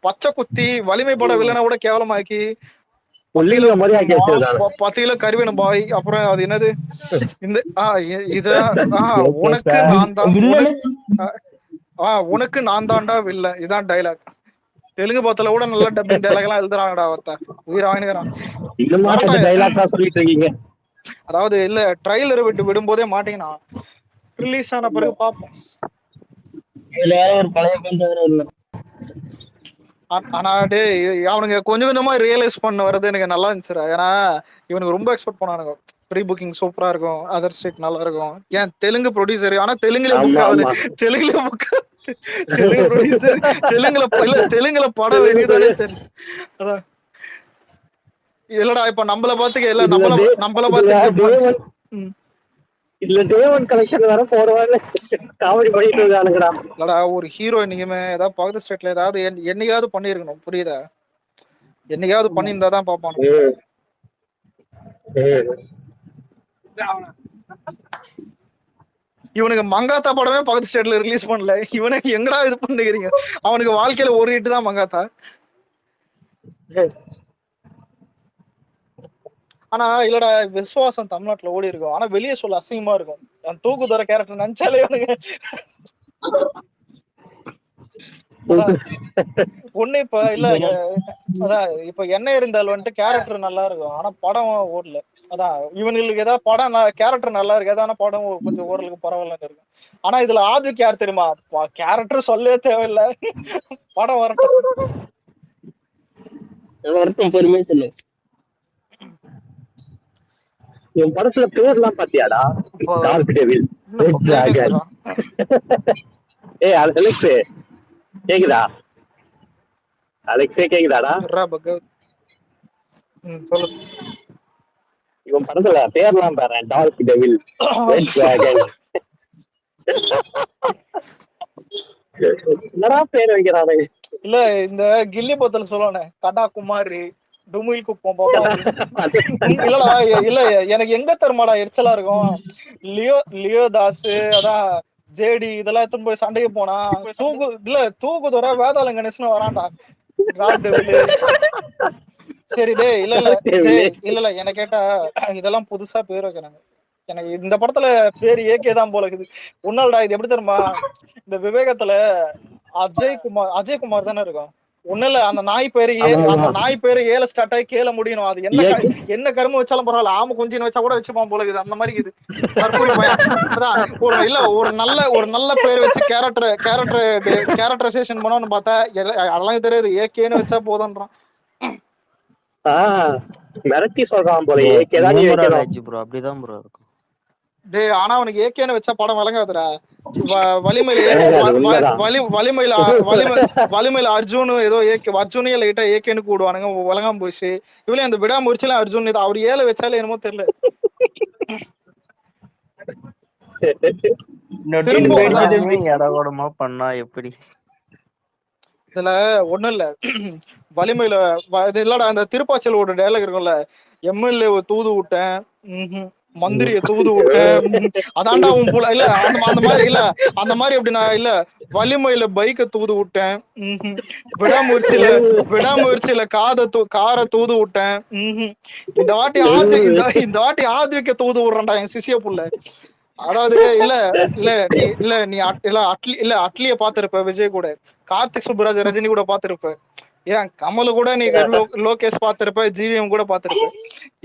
பச்சை குத்தி வலிமை பட வில்லனை கூட கேவலமாக்கி 10 கிலோ கருவேணும் பாய். அப்புறம் அது என்னது இந்த உனக்கு நான் தான் உனக்கு நான் தான்டா வில்லன். இதான் டைலாக். தெலுங்கு படத்துல கூட நல்ல டப்பிங் டைலாக் எல்லாம் எழுதுறாங்கடா. உயிர் வாங்கினுக்கிறான். அதாவது இல்ல ட்ரைலர் விடும்போதே மாட்டீங்கன்னா ரிலீஸ் ஆன பிறகு பாப்போம். ஆனா அவனுங்க கொஞ்சம் கொஞ்சமா ரியலைஸ் பண்ண வர்றது எனக்கு நல்லா இருந்துச்சுடா. ஏன்னா இவனுக்கு ரொம்ப எக்ஸ்பெக்ட் பண்ணானுங்க. ப்ரீ புக்கிங் சூப்பரா இருக்கும், அதர் ஸ்டேட் நல்லா இருக்கும். ஏன் தெலுங்கு ப்ரொடியூசர், ஆனா தெலுங்குல புக் ஆகுது. தெலுங்குல ப்ரொடியூசர் தெலுங்குல படம் வெளியதானே தெரியும். அதான் இல்லடா இப்ப நம்மள பாத்துக்க இல்ல நம்மள பாத்துக்க இல்ல தேவன் கலெக்ஷன் வேற போடுவாங்க. காமெடி பண்ணிட்டு இருக்கானுங்கடா. இல்லடா ஒரு ஹீரோ என்னைக்குமே ஏதாவது பக்கத்து ஸ்டேட்ல ஏதாவது என்னைக்காவது பண்ணிருக்கணும். புரியுதா? என்னைக்காவது பண்ணியிருந்தாதான் பாப்பானு. இவனுக்கு மங்காத்தா படமே பக்கத்து ஸ்டேட்ல ரிலீஸ் பண்ணல. இவனுக்கு எங்கடா இது பண்ணுகிறீங்க? அவனுக்கு வாழ்க்கையில ஒரு ஹிட் தான் மங்காத்தா. ஆனா இல்லடா விசுவாசம் தமிழ்நாட்டுல ஓடி இருக்கும். ஆனா வெளியே சொல்ல அசிங்கமா இருக்கும். அந்த தூக்குதர கேரக்டர் நினைச்சாலே ஒண்ணு இப்ப இல்ல அதான் இப்ப என்ன இருந்தாலும் வந்துட்டு கேரக்டர் நல்லா இருக்கும். ஆனா படம் ஓடல. அதான் இவனுங்களுக்கு ஏதாவது படம் கேரக்டர் நல்லா இருக்கு, ஏதாவது படம் கொஞ்சம் ஓரளவுக்கு பரவாயில்லன்னு இருக்கும். ஆனா இதுல ஆத்விக் யார் தெரியுமா? கேரக்டர் சொல்லவே தேவையில்லை. படம் வரட்டும். பொறுமையா சொல்லு. என் படத்துல பேர்லாம் பாத்தியாடா? Dark devil, red dragon. Alex கேக்குதா? அலெக்ஸே கேக்குதாடா? சொல்லு. இவன் படத்துல பேர்லாம் பாரு. Dark devil, red dragon. என்னடா பேர் வைக்கிறானே? இல்ல இந்த கில்லி படத்துல சொல்லுவானே கடா குமாரி டுமில் குப்பம் பாப்பாரு. இல்லடா இல்ல எனக்கு எங்க தருமாடா எரிச்சலா இருக்கும். லியோ தாஸ் அதான் ஜேடி இதெல்லாம் எடுத்துன்னு போய் சண்டைக்கு போனா தூக்குதோட வேதாளம் கணேசன் வரான்டா. சரி டே இல்ல என்ன கேட்டா இதெல்லாம் புதுசா பேர் வைக்கிறாங்க. எனக்கு இந்த படத்துல பேர் ஏகே தான் போல இருக்குது. உன்னால்டா இது எப்படி தெரியுமா? இந்த விவேகத்துல அஜய்குமார் தானே இருக்கும். ஒண்ணு இல்ல அந்த நாய் பேரு ஏல ஸ்டார்ட் ஆகி கேல முடியணும். அது என்ன கரும்பு வச்சாலும் பரவாயில்ல, ஆம கொஞ்சம் வச்சா கூட வச்சுப்பான் போல இருக்குது. அந்த மாதிரி இது தற்கொலை பையன். ஒரு நல்ல பேர் வச்சு கேரக்டரைசேஷன் பண்ணணும்னு பார்த்தா அதெல்லாம் தெரியாது. ஏகேன்னு வச்சா போதும்ன்றான். மிரட்டி சொல்றான் போல. அப்படிதான் ப்ரோ இருக்கும். டே ஆனா அவனுக்கு ஏகேன்னு வச்சா படம் விளங்காதுடா. வலிமையில அர்ஜுன் ஏதோ அர்ஜுனே லைட்டா ஏகேன்னு கூடுவானுங்க. விளங்காம போயிடுச்சு. இவளே அந்த விடாமுயற்சியில அர்ஜுன் இது அவர் ஏல வச்சாலே என்னமோ தெரியல. இடகோடமா பண்ணா எப்படி? இதுல ஒண்ணும் இல்ல வலிமையில இது இல்லடா அந்த திருப்பாச்சலோட டயலாக் இருக்கும்ல, எம்எல்ஏ தூது விட்டேன், மந்திரிய தூது விட்டேன், அதான்டா உன் புல இல்ல அந்த அந்த மாதிரி இல்ல அந்த மாதிரி எப்படின்னா இல்ல வலிமையில பைக்கை தூது விட்டேன், விடாமுயற்சியில காரை தூது விட்டேன், இந்த வாட்டி இந்த வாட்டி ஆத்விக்க தூது விடுறேன்டா என் சிசிய புள்ள. அதாவது இல்ல நீ அட்லிய பாத்திருப்ப, விஜய் கூட, கார்த்திக் சுப்புராஜ் ரஜினி கூட பாத்திருப்ப, ஏன் கமலு கூட நீ லோகேஷ் பாத்திருப்ப, ஜிவிஎம் கூட பாத்திருப்ப.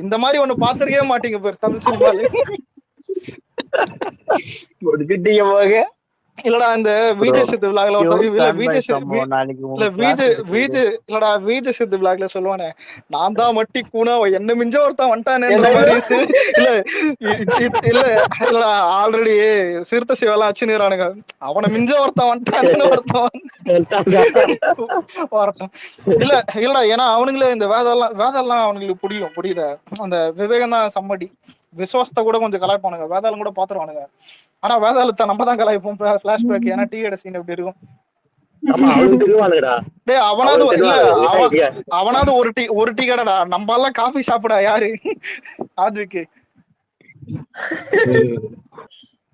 இந்த மாதிரி ஒண்ணு பாத்திருக்கவே மாட்டீங்க பேர் தமிழ் சினிமால. இல்லடா இந்த விஜய் சித்து விளாக்ல விஜய் சித்து விளாக்ல சொல்லுவானே, நான் தான் மட்டி கூனா என்ன மிஞ்ச ஒருத்தன் வந்துட்டானேன்ற மாதிரி. இல்ல இல்ல இல்ல ஆல்ரெடி சிறுத்தை சிவெல்லாம் அச்சுறானுங்க, அவனை மிஞ்ச ஒருத்தன் வந்துட்டானேன்னு ஒருத்தன் வரட்டும். இல்லடா ஏன்னா அவனுங்களே இந்த வேதெல்லாம் அவனுங்களுக்கு புரியுத. அந்த விவேகம் தான் சம்மடி, விசுவாசத்தை கூட கொஞ்சம் கலாய்ப்பானுங்க, வேதாளம் கூட பாத்துருவானுங்க. ஆனா வேதாளத்தை நம்ம தான் கலாய்ப்போம் பிளாஷ்பேக், ஏன்னா டீ கடை சீன் எப்படி இருக்கும். அவனாவது ஒரு டீ கடைடா, நம்ம எல்லாம் காஃபி ஷாப்டா யாரு ஆத்விக்கு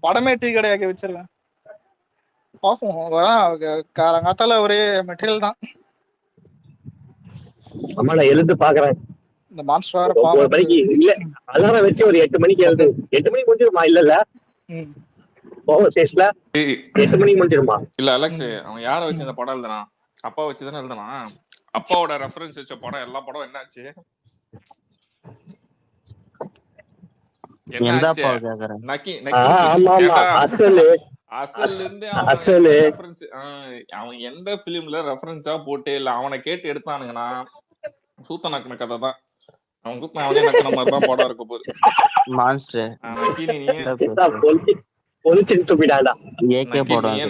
படமே டீ கடையாக்கி வச்சிருக்கேன். பாப்போம் காலங்காத்தால ஒரே மெட்டீரியல் தான். எழுந்து பாக்குறேன் இந்த மான்ஸ்டர் இல்ல அலாரம் வச்சு ஒரு 8 மணிக்கு எழுது. 8 மணிக்கு முடிஞ்சிருமா? இல்ல ஓவர் 8 மணிக்கு முடிஞ்சிருமா? இல்ல அலெக்ஸ், அவன் யார வச்சு இந்த படம் எழுதுனா? அப்பா வச்சுதானே எழுதுனா? அப்பாவோட ரெஃபரன்ஸ் வச்ச படம் எல்லா படம் என்னாச்சு? அவன் எந்த பிலிம்ல ரெஃபரன்ஸா போட்டு இல்ல அவனை கேட்டு எடுத்தானுங்கன்னா சூத்த நக்கின கதை தான். அவன் கூப்பிட்டு அவனே நக்கின மாதிரி தான் படம் இருக்க போகுது.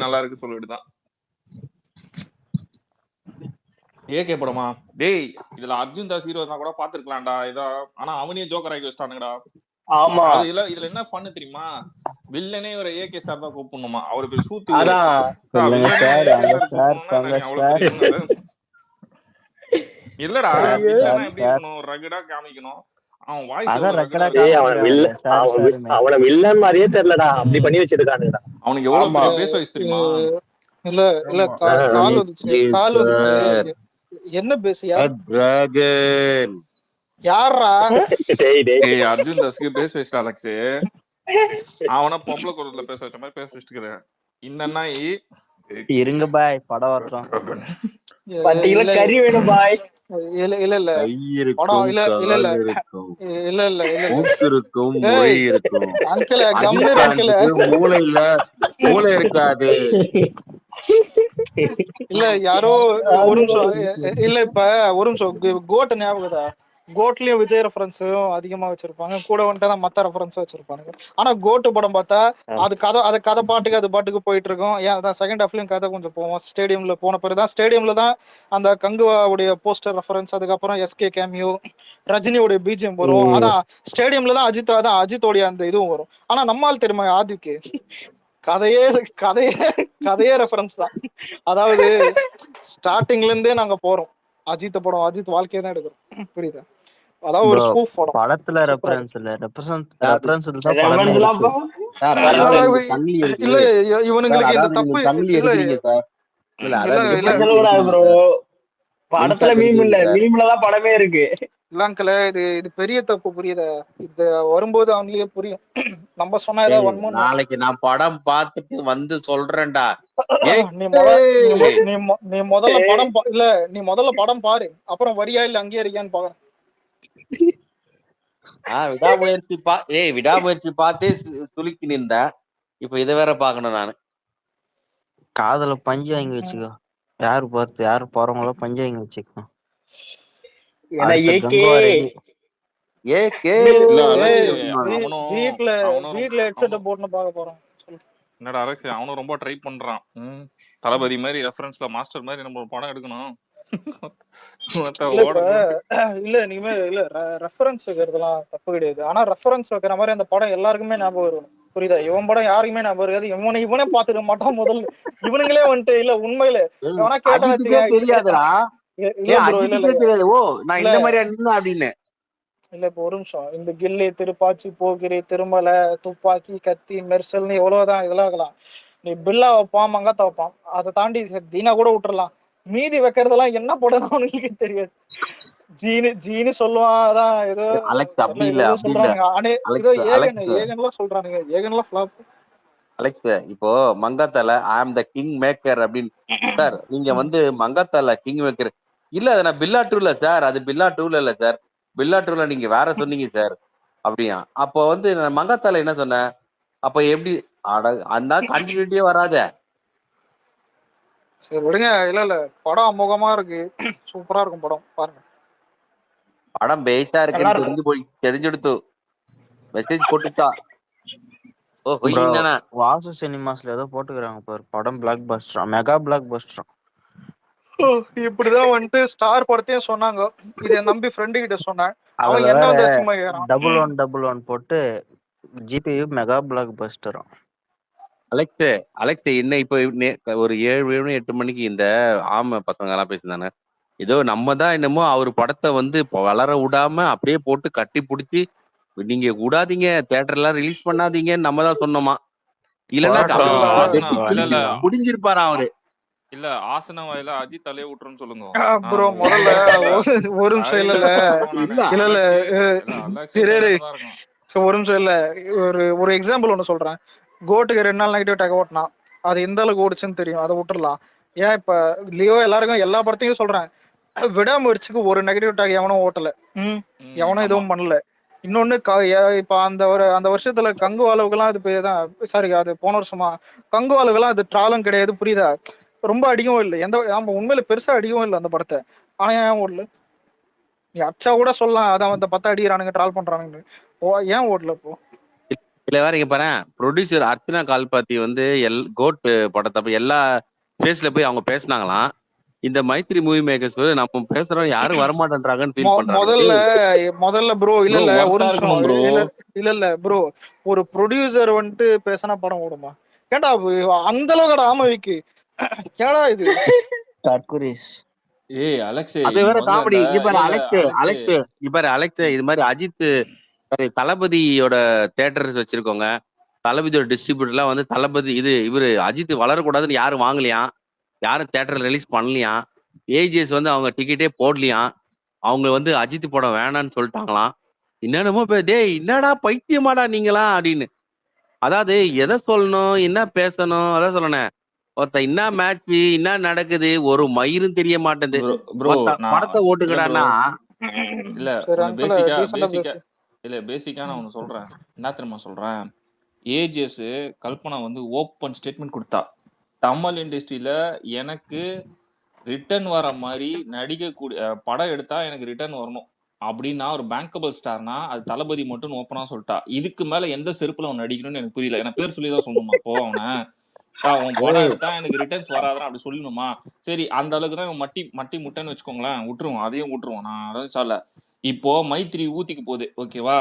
நல்லா இருக்கு சொல்லிட்டுதான் ஏகே படமா? டேய் இதுல அர்ஜுன் தாஸ் ஹீரோ தான் கூட பாத்துருக்கலாம்டா இதோ. ஆனா அவனே ஜோக்கர் ஆகி வச்சிட்டானுங்கடா. ஆமா இதுல என்ன பண்ணு தெரியுமா, வில்லனே ஒரு ஏகே சார் தான் கூப்பிடணுமா, அவரு பேர் சூத்து. இல்லடா வில்லனா எப்படி இருக்கணும், ரகடா காமிக்கணும். அவன் வாய்ஸ் அவன வில்லன் மாதிரியே தெரியலடா, அப்படி பண்ணி வச்சிருக்கானுடா. அவனுக்கு எவ்வளவு பெரிய பேஸ் வாய்ஸ் தெரியுமா? இல்ல கால் வந்துச்சு என்ன பேசியா யாரா? டேய் அர்ஜுன் தாஸ்க்கு பேஸ் வாய்ஸ் அலெக்ஸ், அவன பொம்பளை குரல்ல பேச வச்ச மாதிரி பேச வச்சிருக்கேன். இந்த நாய் இருங்க பாய் படம் வரட்டும். பட்டியல கறி வேணும் பாய். இல்ல இல்ல இல்ல படம் இல்ல இல்ல இல்ல இல்ல இல்ல இல்ல இருக்கும் மொழி இருக்கும். அங்கிள் கம்னர் அங்கிள் மூளை இருக்காது. இல்ல யாரோ ஒரு நிமிஷம் இல்ல இப்ப ஒரு நிமிஷம் கோட் ஞாபகதா? கோட்லயும் விஜய் ரெஃபரன்ஸும் அதிகமா வச்சிருப்பாங்க, கூட வந்துட்டு மத்த ரெஃபரன்ஸும் வச்சிருப்பாங்க. ஆனா கோட்டு படம் பார்த்தா அது கதை பாட்டுக்கு போயிட்டு இருக்கும். ஏன் செகண்ட் ஹாஃப்லயும் கதை கொஞ்சம் போவோம். ஸ்டேடியம்ல போன பிறகுதான் ஸ்டேடியம்ல தான் அந்த கங்குவாவுடைய போஸ்டர் ரெஃபரன்ஸ், அதுக்கப்புறம் எஸ்கே கேமியோ, ரஜினியோடைய பிஜிஎம் வரும். அதான் ஸ்டேடியம்ல தான் அஜித்தோடைய அந்த இதுவும் வரும். ஆனா நம்மால் தெரியுமா ஆதிக்கு கதையே ரெஃபரன்ஸ் தான். அதாவது ஸ்டார்டிங்ல இருந்தே நாங்க போறோம் அஜித் படம், அஜித் வாழ்க்கையை தான் எடுக்கிறோம், புரியுதா? அதாவது ஒரு ஸ்பூஃப் படம். படத்துல ரெஃபரன்ஸ் இல்ல, ரெஃபரன்ஸ் தான் இல்ல இவனுங்களுக்கு இந்த தப்பு படத்துல மீம் இல்ல, மீம்ல தான் படமே இருக்கு. இல்லங்கல இது பெரிய தப்பு, புரியுதா? இது வரும்போது அவங்களே புரியும். நம்ம சொன்னா ஏதாவது நாளைக்கு நான் படம் பார்த்துட்டு வந்து சொல்றேன்டா. நீ முதல்ல படம் இல்ல நீ முதல்ல படம் பாரு, அப்புறம் வரியா இல்ல அங்கேயே இருக்கியான்னு பாக்குறேன். விடாமுயற்சி பார்த்தே சுலுக்கி நின்ற, இப்ப இதை வேற பாக்கணும் நானு. காதல பஞ்சு வாங்கி வச்சுக்கோ, யாரு பார்த்து யாரு போறவங்களோ பஞ்சு வாங்கி வச்சுக்கோ. என்னடா அலெக்ஸ், அவனும் ரொம்ப ட்ரை பண்றான். தளபதி மாதிரி ரெஃபரன்ஸ்ல மாஸ்டர் மாதிரி நம்ம படம் எடுக்கணும். இல்ல நீங்க இல்ல ரெஃபரன்ஸ் வைக்கிறதுலாம் தப்பு கிடையாது. ஆனா ரெஃபரன்ஸ் வைக்கிற மாதிரி அந்த படம் எல்லாருக்குமே ஞாபகம் வரும். புரியுதா? இவன் படம் யாருக்குமே ஞாபகம் இருக்காது. இவனே பாத்துக்க மாட்டான் முதல்ல. இவனுங்களே வந்துட்டு இல்ல உண்மையில எவனா கேட்டான்னு அஜித்துக்கே வச்சுக்கேன். தெரியாதுடா. இல்ல ப்ரோ, இல்ல அஜித்துக்கே தெரியாது. ஓ நான் இல்ல இந்த மாதிரியா நின்ன அப்படின்னு. இல்ல இப்போ ஒரு நிமிஷம். இந்த கில்லி, திருப்பாச்சி, போகிரி, திருமலை, துப்பாக்கி, கத்தி, மெர்சல்னு எவ்வளவுதான் இதெல்லாம் இருக்கலாம். நீ பில்லா வைப்பான், மங்காத்தா வைப்பான், அதை தாண்டி தீனா கூட விட்டுறலாம். மீதி வைக்கிறதெல்லாம் என்ன படம் அவனுக்கு தெரியாது. ஜீனு சொல்லுவான், அதான் ஏதோ அலெக்ஸ் அப்படி இல்ல, ஏதோ அப்படி இல்ல சொல்றானுங்க. ஏதோ அலெக்ஸ் ஏகன்லாம் சொல்றானுங்க. ஏகன்லாம் ஃபிளாப். அலெக்ஸ் இப்போ மங்காத்தால ஐ ஆம் த கிங் மேக்கர் அப்படின்னு. சார் நீங்க வந்து மங்காத்தால கிங் மேக்கர் இல்ல, அது நான் பில்லா டூல சார், அது பில்லா டூல இல்ல சார், பில்லா டூல நீங்க வேற சொன்னீங்க சார் அப்படியா. அப்போ வந்து நான் மங்காத்தால என்ன சொன்னேன், அப்ப எப்படி அந்த கண்டினியூட்டியே வராத. சரி விடுங்க. இல்ல படம் அமோகமா இருக்கு. சூப்பரா இருக்கும் படம், பாருங்க. படம் பேஸா இருக்குன்னு தெரிஞ்செடுத்து மெசேஜ் போட்டுட்டா. ஓ ப்ரோ என்னன்னா வாசு சினிமாஸ்ல ஏதோ போட்டுக்கிறாங்க பாரு, படம் black Bastar, mega black Bastar. இப்படிதான் வந்துட்டு ஸ்டார் படத்தையும் சொன்னாங்க. இதை நம்பி ஃப்ரெண்டு கிட்ட சொன்னேன். அவன் என்ன வந்து அசிங்கமா கேக்குறான். 1111 போட்டு GPU mega black Bastar. Alex என்ன இப்போ ஒரு 7 8 மணிக்கு இந்த ஆம பசங்க எல்லாம் பேசினாங்க. ஏதோ நம்ம தான் என்னமோ அவர் படத்தை வந்து வளர விடாம அப்படியே போட்டு கட்டி பிடிச்சி நீங்க விடாதீங்க, தியேட்டர் எல்லாம் ரிலீஸ் பண்ணாதீங்கன்னு நம்ம தான் சொன்னோமா. இல்லன்னா முடிஞ்சிருப்பாரா அவரு. இல்ல ஆசன வாயில அஜித் தலைய விட்டுருன்னு சொல்லுங்க ப்ரோ. முதல்ல ஒரு நிமிஷம் இல்ல ஒரு நிமிஷம் இல்ல, ஒரு எக்ஸாம்பிள் ஒண்ணு சொல்றேன். கோட்டுக்கு 2 நாள் நெகட்டிவ் டேக் ஓட்டினா அது எந்த அளவுக்கு ஓடிச்சுன்னு தெரியும், அதை விட்டுறலாம். ஏன் இப்ப லியோ எல்லாருக்கும் எல்லா படத்தையும் சொல்றேன், விடாமுயற்சிக்கு ஒரு நெகட்டிவ் டேக் எவனும் ஓட்டல, எவனும் எதுவும் பண்ணல. இன்னொன்னு இப்ப அந்த வருஷத்துல கங்கு அளவுக்குலாம் அது சாரி, அது போன வருஷமா கங்கு அளவுக்குலாம் அது ட்ராலும் கிடையாது, புரியுதா? ரொம்ப அடிக்கவும் இல்லை, ஆமா உண்மையில பெருசா அடிக்கவும் இல்லை அந்த படத்தை. ஆனா ஏன் ஓடல? நீ அச்சா கூட சொல்லலாம், அதான் அந்த 10 அடிக்கிறானுங்க, ட்ரால் பண்றானுங்க. ஏன் ஓடல இப்போ? இல்ல வேற இங்க பாரு, ப்ரொடியூசர் அர்ச்சனா கால்பாத்தி வந்து கோட் படத்தப்ப எல்லா பேஸ்ல போய் அவங்க பேசினாங்களாம். இந்த மைத்ரி மூவி மேக்கர்ஸ் நம்ம பேசுறோம் யாரும் வரமாட்டேன்றாங்கன்னு ஃபீல் பண்றாங்க. முதல்ல ப்ரோ இல்ல ஒரு நிமிஷம் இல்ல ப்ரோ, ஒரு ப்ரொடியூசர் வந்துட்டு பேசினா படம் ஓடுமா? ஏன்டா அந்த அளவுக்கு ஆமவிக்கு ஏடா இது ஏய் அலெக்ஸ், அது வேற காமெடி. இங்க பாரு அலெக்ஸ் இது மாதிரி அஜித் தளபதியோட தியேட்டர்ஸ் வச்சிருக்கோங்க, தளபதியோட டிஸ்ட்ரிபியூட்டர் எல்லாம் வந்து தளபதி இவரு அஜித் வளரக்கூடாதுன்னு யாரும் வாங்கலையாம், யாரும் தியேட்டர்ல ரிலீஸ் பண்ணலையாம், ஏஜிஎஸ் வந்து அவங்க டிக்கெட்டே போடலையாம், அவங்க வந்து அஜித் படம் வேணான்னு சொல்லிட்டாங்களாம். என்னென்னமோ டேய் என்னடா பைத்தியமாடா நீங்களா அப்படின்னு. அதாவது எதை சொல்லணும் என்ன பேசணும் அதான் சொல்லணும். ஒருத்த என்ன மேட்ச் என்ன நடக்குது ஒரு மயிரும் தெரிய மாட்டேது. படத்தை ஓட்டுக்கடான்னா இல்ல பேசிக்கா நான் ஒண்ணு சொல்றேன். என்ன தெரியுமா சொல்றேன், ஏஜிஎஸ் கல்பனா வந்து ஓப்பன் ஸ்டேட்மெண்ட் கொடுத்தா, தமிழ் இண்டஸ்ட்ரியில எனக்கு ரிட்டர்ன் வர மாதிரி நடிக்கக்கூடிய படம் எடுத்தா எனக்கு ரிட்டர்ன் வரணும் அப்படின்னா ஒரு பேங்கபிள் ஸ்டார்னா அது தளபதி மட்டும் ஓப்பனா சொல்லிட்டா. இதுக்கு மேல எந்த செருப்புல அவன் நடிக்கணும்னு எனக்கு புரியல. எனக்கு பேர் சொல்லிதான் சொல்லணுமா இப்போ அவனை உன் படம் எடுத்தா எனக்கு ரிட்டர்ன்ஸ் வராதான் அப்படி சொல்லணுமா? சரி அந்த அளவுக்கு தான் மட்டி முட்டைன்னு வச்சுக்கோங்களேன், விட்டுருவோம், அதையும் விட்டுருவோம். நான் அதாவது சொல்ல இப்போ மைத்ரி ஊத்திக்கு போகுது ஓகேவா,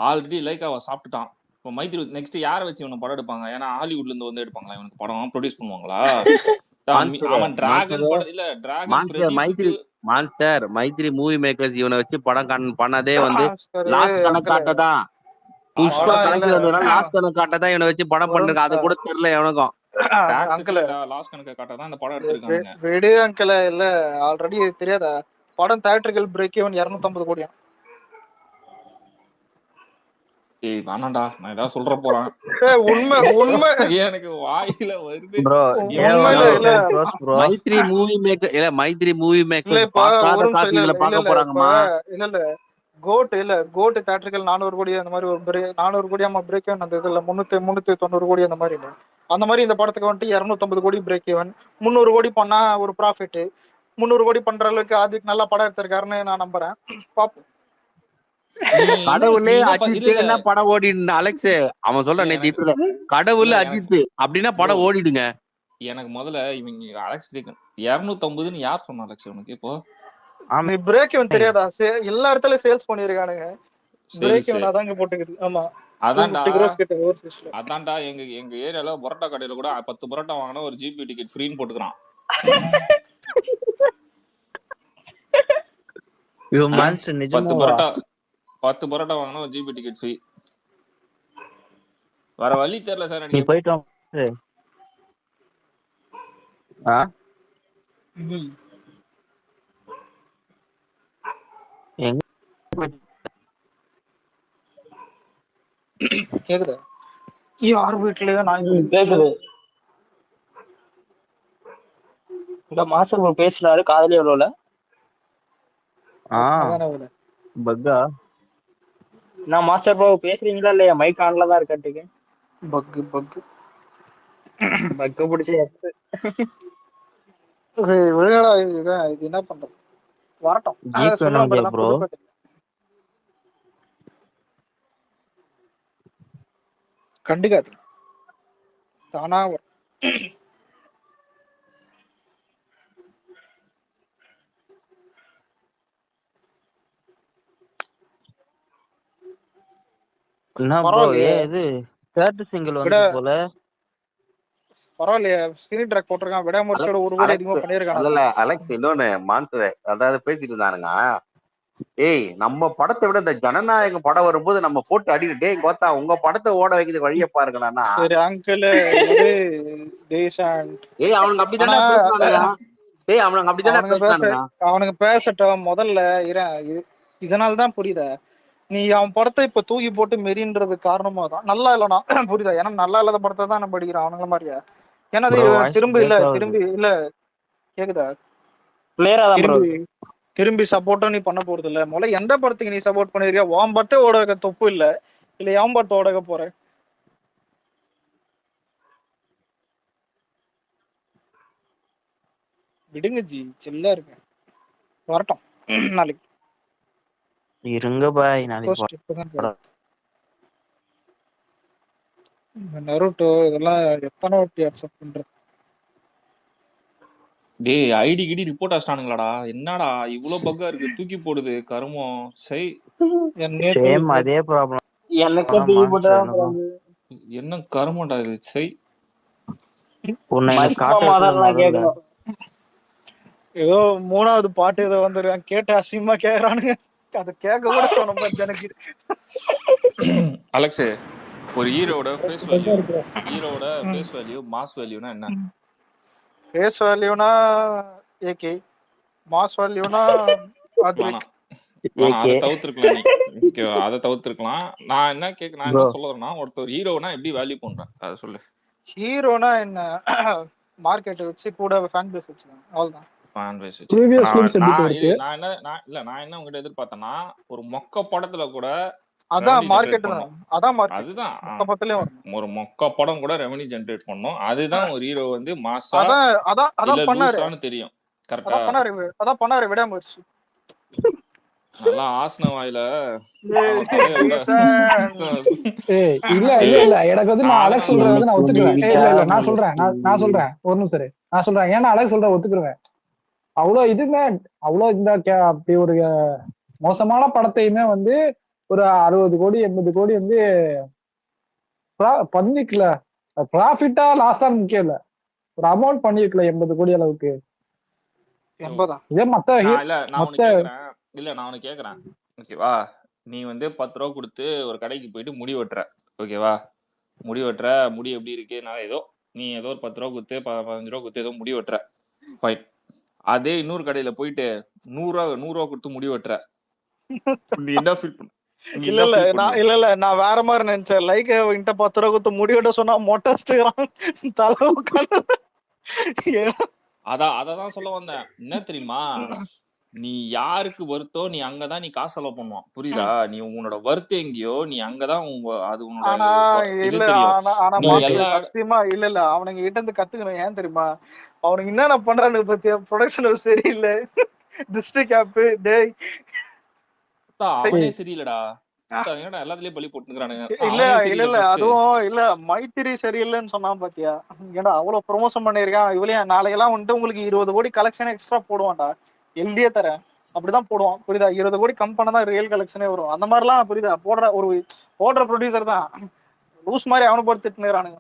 ஆல்ரெடி லைக் அவ சாப்பிட்டுட்டான். இப்போ மைத்ரி நெக்ஸ்ட் யாரை வச்சு இவனை படம் எடுப்பாங்க? ஏன்னா ஹாலிவுட்ல இருந்து வந்து எடுப்பாங்களா இவனுக்கு படம் ப்ரொடியூஸ் பண்ணுவாங்களா? அவன் டிராகன் படம் இல்ல டிராகன் மைத்ரி மூவி மேக்கர்ஸ் இவனை வச்சு படம் பண்ணதே வந்து லாஸ்ட் கணக்காட்டதான். புஷ்பா கலெக்ஷன் வந்ததுனால லாஸ்ட் கணக்காட்டதான் இவனை வச்சு படம் பண்ணுங்க, அது கூட தெரியல எவனுக்கும். லாஸ்ட் கணக்கு காட்டதான் இந்த படம் எடுத்திருக்காங்க. விடு அங்கிள், இல்ல ஆல்ரெடி தெரியாதா படம் தியேட்டர்கள் பிரேக் ஈவன் 250 கோடியா? ஏய் வேணாம்டா, நான் ஏதாவது சொல்ற போறேன். உண்மை எனக்கு வாயில வருது. மைத்ரி மூவி மேக்கர் பார்க்காத காசுகளை பார்க்க போறாங்கம்மா. இல்ல கோட் தியேட்டர்கள் 400 கோடி அந்த மாதிரி ஒரு 400 கோடி ஆமா பிரேக் ஈவன் அந்த இதுல 390 கோடி அந்த மாதிரி இந்த படத்துக்கு வந்துட்டு 250 கோடி பிரேக் ஈவன். 300 கோடி பண்ணா ஒரு ப்ராஃபிட். 300 கோடி பண்ற அளவுக்கு அதுக்கு நல்லா படம் எடுத்திருக்காருன்னு நான் நம்புறேன். பாப்போம். கடவுளே அஜித் படம் ஓடிடு. அலெக்ஸ் அவன் சொல்ற நேத்து கடவுள் அஜித் அப்படின்னா படம் ஓடிடுங்க. எனக்கு முதல்ல இவங்க அலெக்ஸ் 250ன்னு யார் சொன்னா அலெக்ஸ் உனக்கு? இப்போ பிரேக் ஈவன் தெரியாதா? எல்லா இடத்துலயும் சேல்ஸ் பண்ணிருக்கானுங்க, பிரேக் ஈவன் அதாங்க போட்டுக்குது. ஆமா அதான்டா 250 crores கிட்ட ஓவர்சீஸ்ல. அதான்டா எங்க எங்க ஏரியால பரோட்டா கடையில கூட 10 பரோட்டா வாங்கினா ஒரு ஜிபி டிக்கெட் ஃப்ரீன்னு போட்டுக்கிறான். இவன் மான்ஸ்டர் 10 நிஜமாவா? பரோட்டா வாங்கினா ஒரு ஜிபி டிக்கெட் ஃப்ரீ. வேற வழி தெரியல சார் நீ எனக்கு. போயிட்டு வா. ஆ எங்க கேக்குதா? யார் வீட்லயோ நாய் கேக்குது. இந்த மாஸ்டர் ப்ரோ பேசினாரு காதலி எவ்வளோல பக்கா நான் மாஸ்டர் ப்ரோ பேசுறீங்களா இல்லையா? மைக் ஆன்ல தான் இருக்காட்டுக்கு. பக்கு பக்கு பக்கு பிடிச்சி விளையாடா. இதுதான் இது என்ன பண்றது? வரட்டும். ஜீப் சொல்லுவாங்க வேணும் ப்ரோ. புதுப்பேட்டை கண்டுக்காது தானா வரும். என்ன ப்ரோ இது தேர்ட் சிங்கிள் வந்து போல. பரவாயில்லையே ஸ்கிரீன் ட்ராக் போட்டிருக்கான். விடாமுயற்சியோட ஒரு கோடி அதிகமா பண்ணிருக்கான். இல்ல அலெக்ஸ் இன்னொன்னு மான்சர் அதாவது பேசிட்டு இருந்தானுங்க. ஏய் நம்ம படத்தை விட இந்த ஜனநாயகம் படம் வரும்போது நம்ம போட்டு அடிக்கிட்டு டேய் கோத்தா உங்க படத்தை ஓட வைக்கிறது வழிய பாருங்கண்ணா. சரி அங்கிள் ஏய் அவனுங்க அப்படித்தானே பேசுறானுங்க. ஏய் அவனுங்க அப்படித்தானே பேசுறானுங்க. அவனுங்க பேசட்டும் முதல்ல. இதனாலதான் புரியுதா நீ அவன் படத்தை இப்ப தூக்கி போட்டு மெரின்றது காரணமா தான். நல்லா இல்லனா புரியுதா? ஏன்னா நல்லா இல்லாத படத்தை தான் நம்ம அடிக்கிறோம் அவனுங்கள மாதிரியா? ஏன்னா திரும்பி இல்ல கேக்குதா? திரும்பி சப்போர்ட்டும் நீ பண்ண போறது இல்ல. முதல்ல எந்த படத்துக்கு நீ சப்போர்ட் பண்ணிருக்கியா? உன் படத்தை ஓட வைக்க தொப்பு இல்ல இல்ல என் படத்தை ஓட வைக்க போற? விடுங்க ஜி, சில்லா இருங்க. வரட்டும் நாளைக்கு. இருங்க பாய் நாளைக்கு. நருட்டோ இதெல்லாம் எத்தனை வாட்டி அக்செப்ட் பண்றது? டேய் ஐடி கிடி ரிப்போர்ட் ஆஸ்டானுங்களாடா. என்னடா இவ்வளவு பக்கா இருக்கு தூக்கி போடுது கருமம். சை சேம் அதே ப்ராப்ளம் எனக்கு தூக்கி போட்டா என்ன கருமம்டா இது. சை கேட்கணும். ஏதோ 3வது பாட்டு ஏதோ வந்துருக்கான் கேட்டு அசிங்கமா கேக்குறானுங்க. அதை கேட்க கூட தோணும் எனக்கு. அலெக்ஸ் ஒரு ஹீரோட ஃபேஸ் வேல்யூ மாஸ் வேல்யூனா என்ன? ஃபேஸ் வேல்யூனா ஏகே, மாஸ் வேல்யூனா அதை தவிர்த்துருக்கலாம். நீ ஓகேவா? அதை தவிர்த்துருக்கலாம். நான் என்ன சொல்ல வரேன்னா ஒருத்தர் ஹீரோனா எப்படி வேல்யூ பண்றேன் அதை சொல்லு. ஹீரோனா என்ன மார்க்கெட் வச்சு கூட ஃபேன் பேஸ் வச்சுதான் அவ்வளவுதான். நான் என்ன உங்ககிட்ட எதிர்பார்த்தேன்னா ஒரு மொக்க படத்துல கூட அதான் மார்க்கெட் தான். அதான் அதுதான் ஒரு மொக்க படம் கூட ரெவென்யூ ஜெனரேட் பண்ணும். அதுதான் ஒரு ஹீரோ வந்து மாஸா அதான் பண்ணாரு தெரியும். கரெக்ட்டா அதான் பண்ணாரு விடாமுயற்சி. நல்லா ஆசன வாயில இல்ல எனக்கு வந்து நான் அலெக்ஸ் சொல்றேன் வந்து நான் ஒத்துக்குவேன். இல்ல நான் சொல்றேன் ஒரு நிமிஷம் நான் சொல்றேன். ஏன்னா அலெக்ஸ் சொல்ற ஒத்துக்குருவேன். அவ்வளவு இதுமே அவ்வளவு இந்த அப்படி ஒரு மோசமான படத்தையுமே வந்து ஒரு 60 கோடி 80 கோடி வந்து பண்ணிக்கல. ப்ராஃபிட்டா லாஸா முக்கியம் இல்ல, ஒரு அமௌண்ட் பண்ணிருக்கல 80 கோடி அளவுக்கு. நான் உனக்கு கேக்குறேன் ஓகேவா? நீ வந்து 10 ரூபா கொடுத்து ஒரு கடைக்கு போயிட்டு முடி வெட்டுற ஓகேவா? முடி எப்படி இருக்கு? நான் ஏதோ நீ ஏதோ ஒரு 10 ரூபா கொடுத்து 15 ரூபா கொடுத்து ஏதோ முடி வெட்டுற ஃபைன். அதே இன்னொரு கடையில போயிட்டு 100 ரூபா கொடுத்து முடி வெட்டுற, நீ என்ன ஃபீல் பண்ண? இல்ல நான் வேற மாதிரி நினைச்சேன். லைக் 10 ரூபா கொடுத்து முடி வெட்ட சொன்னா மொட்டஸ்டுறான் தலை. அததான் சொல்ல வந்தேன். என்ன தெரியுமா, நீ யாருக்கு வருத்தோ நீ அங்கதான் நீ காசு செலவு பண்ணுவான். புரியுதா? நீ உன்னோட வருத்தம் எங்கேயோ நீ அங்கதான் அது சத்தியமா இல்ல அவனுங்க கிட்ட இருந்து கத்துக்கணும். ஏன் தெரியுமா? அவனுக்கு என்னென்ன பண்றானு பத்தியா? ப்ரொடக்ஷன் சரியில்லை, டிஸ்ட்ரிக்ட் ஆப் டேய் அவனே சரியில்லடா. எல்லாத்துலயும் பழி போட்டுக்கிறானுங்க. இல்ல அதுவும் இல்ல மைத்திரி சரியில்லைன்னு சொன்னான் பாத்தியா? ஏன்னா அவ்வளவு ப்ரொமோஷன் பண்ணிருக்கான். இவளையும் நாளைக்கெல்லாம் வந்துட்டு உங்களுக்கு 20 கோடி கலெக்ஷன் எக்ஸ்ட்ரா போடுவான்டா. எழுதியே தரேன் அப்படிதான் போடுவான். புரியுதா? 20 கோடி கம் பண்ணதான் ரியல் கலெக்ஷனே வரும். அந்த மாதிரிலாம் புரியுதா? போடுற போடுற ப்ரொடியூசர் தான் லூஸ் மாதிரி அவனை போட்டு திட்டுறானுங்க.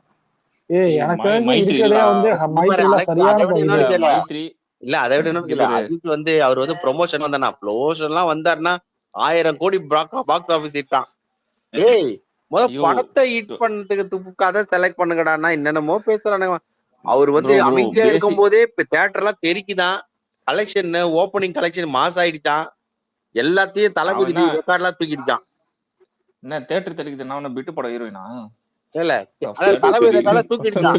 எனக்கு தெரிஞ்சு மைத்ரி இருக்கிறதே இல்லடா வந்து இது பாரு மைத்ரில அலெக்ஸ், சரியான அதை விட இது. இன்னொன்னு கேளு. மைத்ரி இல்ல அதை விட இன்னொன்னு கேளு. இவரு அஜித் வந்து அவர் வந்து ப்ரொமோஷன் வந்தானா, ப்ரொமோஷன் எல்லாம் வந்தாருன்னா 1000 கோடி பாக்ஸ் ஆபீஸ் ஹிட்டான். ஏய் ஐயோ படத்தை ஹிட் பண்ணதுக்கு கதை செலக்ட் பண்ணுங்கடான்னா என்னென்னமோ பேசுறானுங்க. அவர் வந்து ப்ரோ அமைதியா பேசிக் இருக்கும் போதே இப்ப தியேட்டர் எல்லாம் தெரிக்குதான். கலெக்ஷன் ஓப்பனிங் கலெக்ஷன் மாஸ் ஆயிடுச்சான். எல்லாத்தையும் அவன் தளபதி என்ன ரெக்கார்ட் எல்லாம் தூக்கிடுச்சான். என்ன தேட்டர் தெரிக்குது என்ன பிட்டு படம் ஹீரோயினா இல்ல அதாவது தளபதி ரெக்கார்ட் தூக்கிடுச்சான்.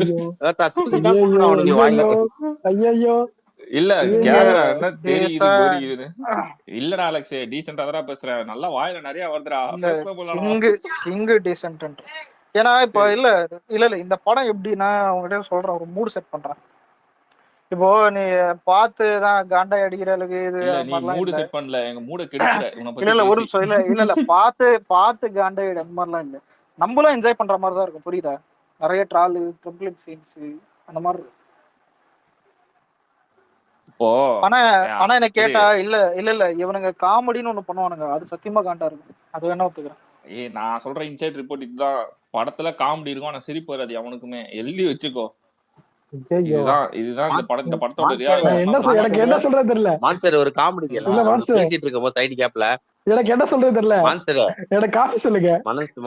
தூக்கிதான் கொடுக்கணும் அவனுக்கு வாயில. ஐயோ இல்ல இங்க கேக்குறேன் என்ன தெரியுது டீசன் பொரியுது. இல்லடா அலெக்ஸ் டீசெண்டா தான் பேசுறேன். நல்லா வாயில நிறைய வருதுடா. இல்ல பேச போலடா. King decent. ஏன்னா இப்ப சரி இல்ல இல்ல இல்ல இந்த படம் எப்படின்னா அவங்ககிட்ட சொல்றேன், ஒரு மூடு செட் பண்றேன். இப்போ நீ பார்த்து தான் காண்டாய் அடிக்கிற அளவுக்கு இது இல்ல அது நீ மாதிரிலாம் மூடு இல்ல. செட் பண்ணல, எங்க மூட கெடுக்கிற உன்னை இல்ல பத்தி இல்ல ஒரு பேசி. நிமிஷம். இல்ல இல்ல இல்ல பார்த்து காண்டாயிடு அந்த மாதிரிலாம் இல்ல. நம்மளும் என்ஜாய் பண்ற மாதிரி தான் இருக்கும், புரியுதா? நிறைய ட்ராலு கம்ப்ளீட் சீன்ஸ் அந்த மாதிரி இருக்கும். இப்போ ஆனா ஆனா என்ன சரி கேட்டா இல்ல இல்ல இல்ல இவனுங்க காமெடின்னு ஒண்ணு பண்ணுவானுங்க, அது சத்தியமா காண்டா இருக்கும். அது வேணா ஒத்துக்கிறேன். நான் சொல்ற இன்சைட் ரிப்போர்ட் இதுதான். படத்துல காமெடி இருக்கும் ஆனா சிரிப்பு வராது அவனுக்குமே. எழுதி வச்சுக்கோ. ஐயோ இதுதான் இந்த படத்தோட மாஸ்டர் எனக்கு என்ன சொல்றது தெரியல. மாஸ்டர் ஒரு காமெடி இல்ல கேளா மாஸ்டர், பேசிட்டு இருக்கும் போது சைடு கேப்ல எனக்கு என்ன சொல்றது தெரியல. மான்ஸ்டர் எனக்கு காஃபி சொல்லுங்க.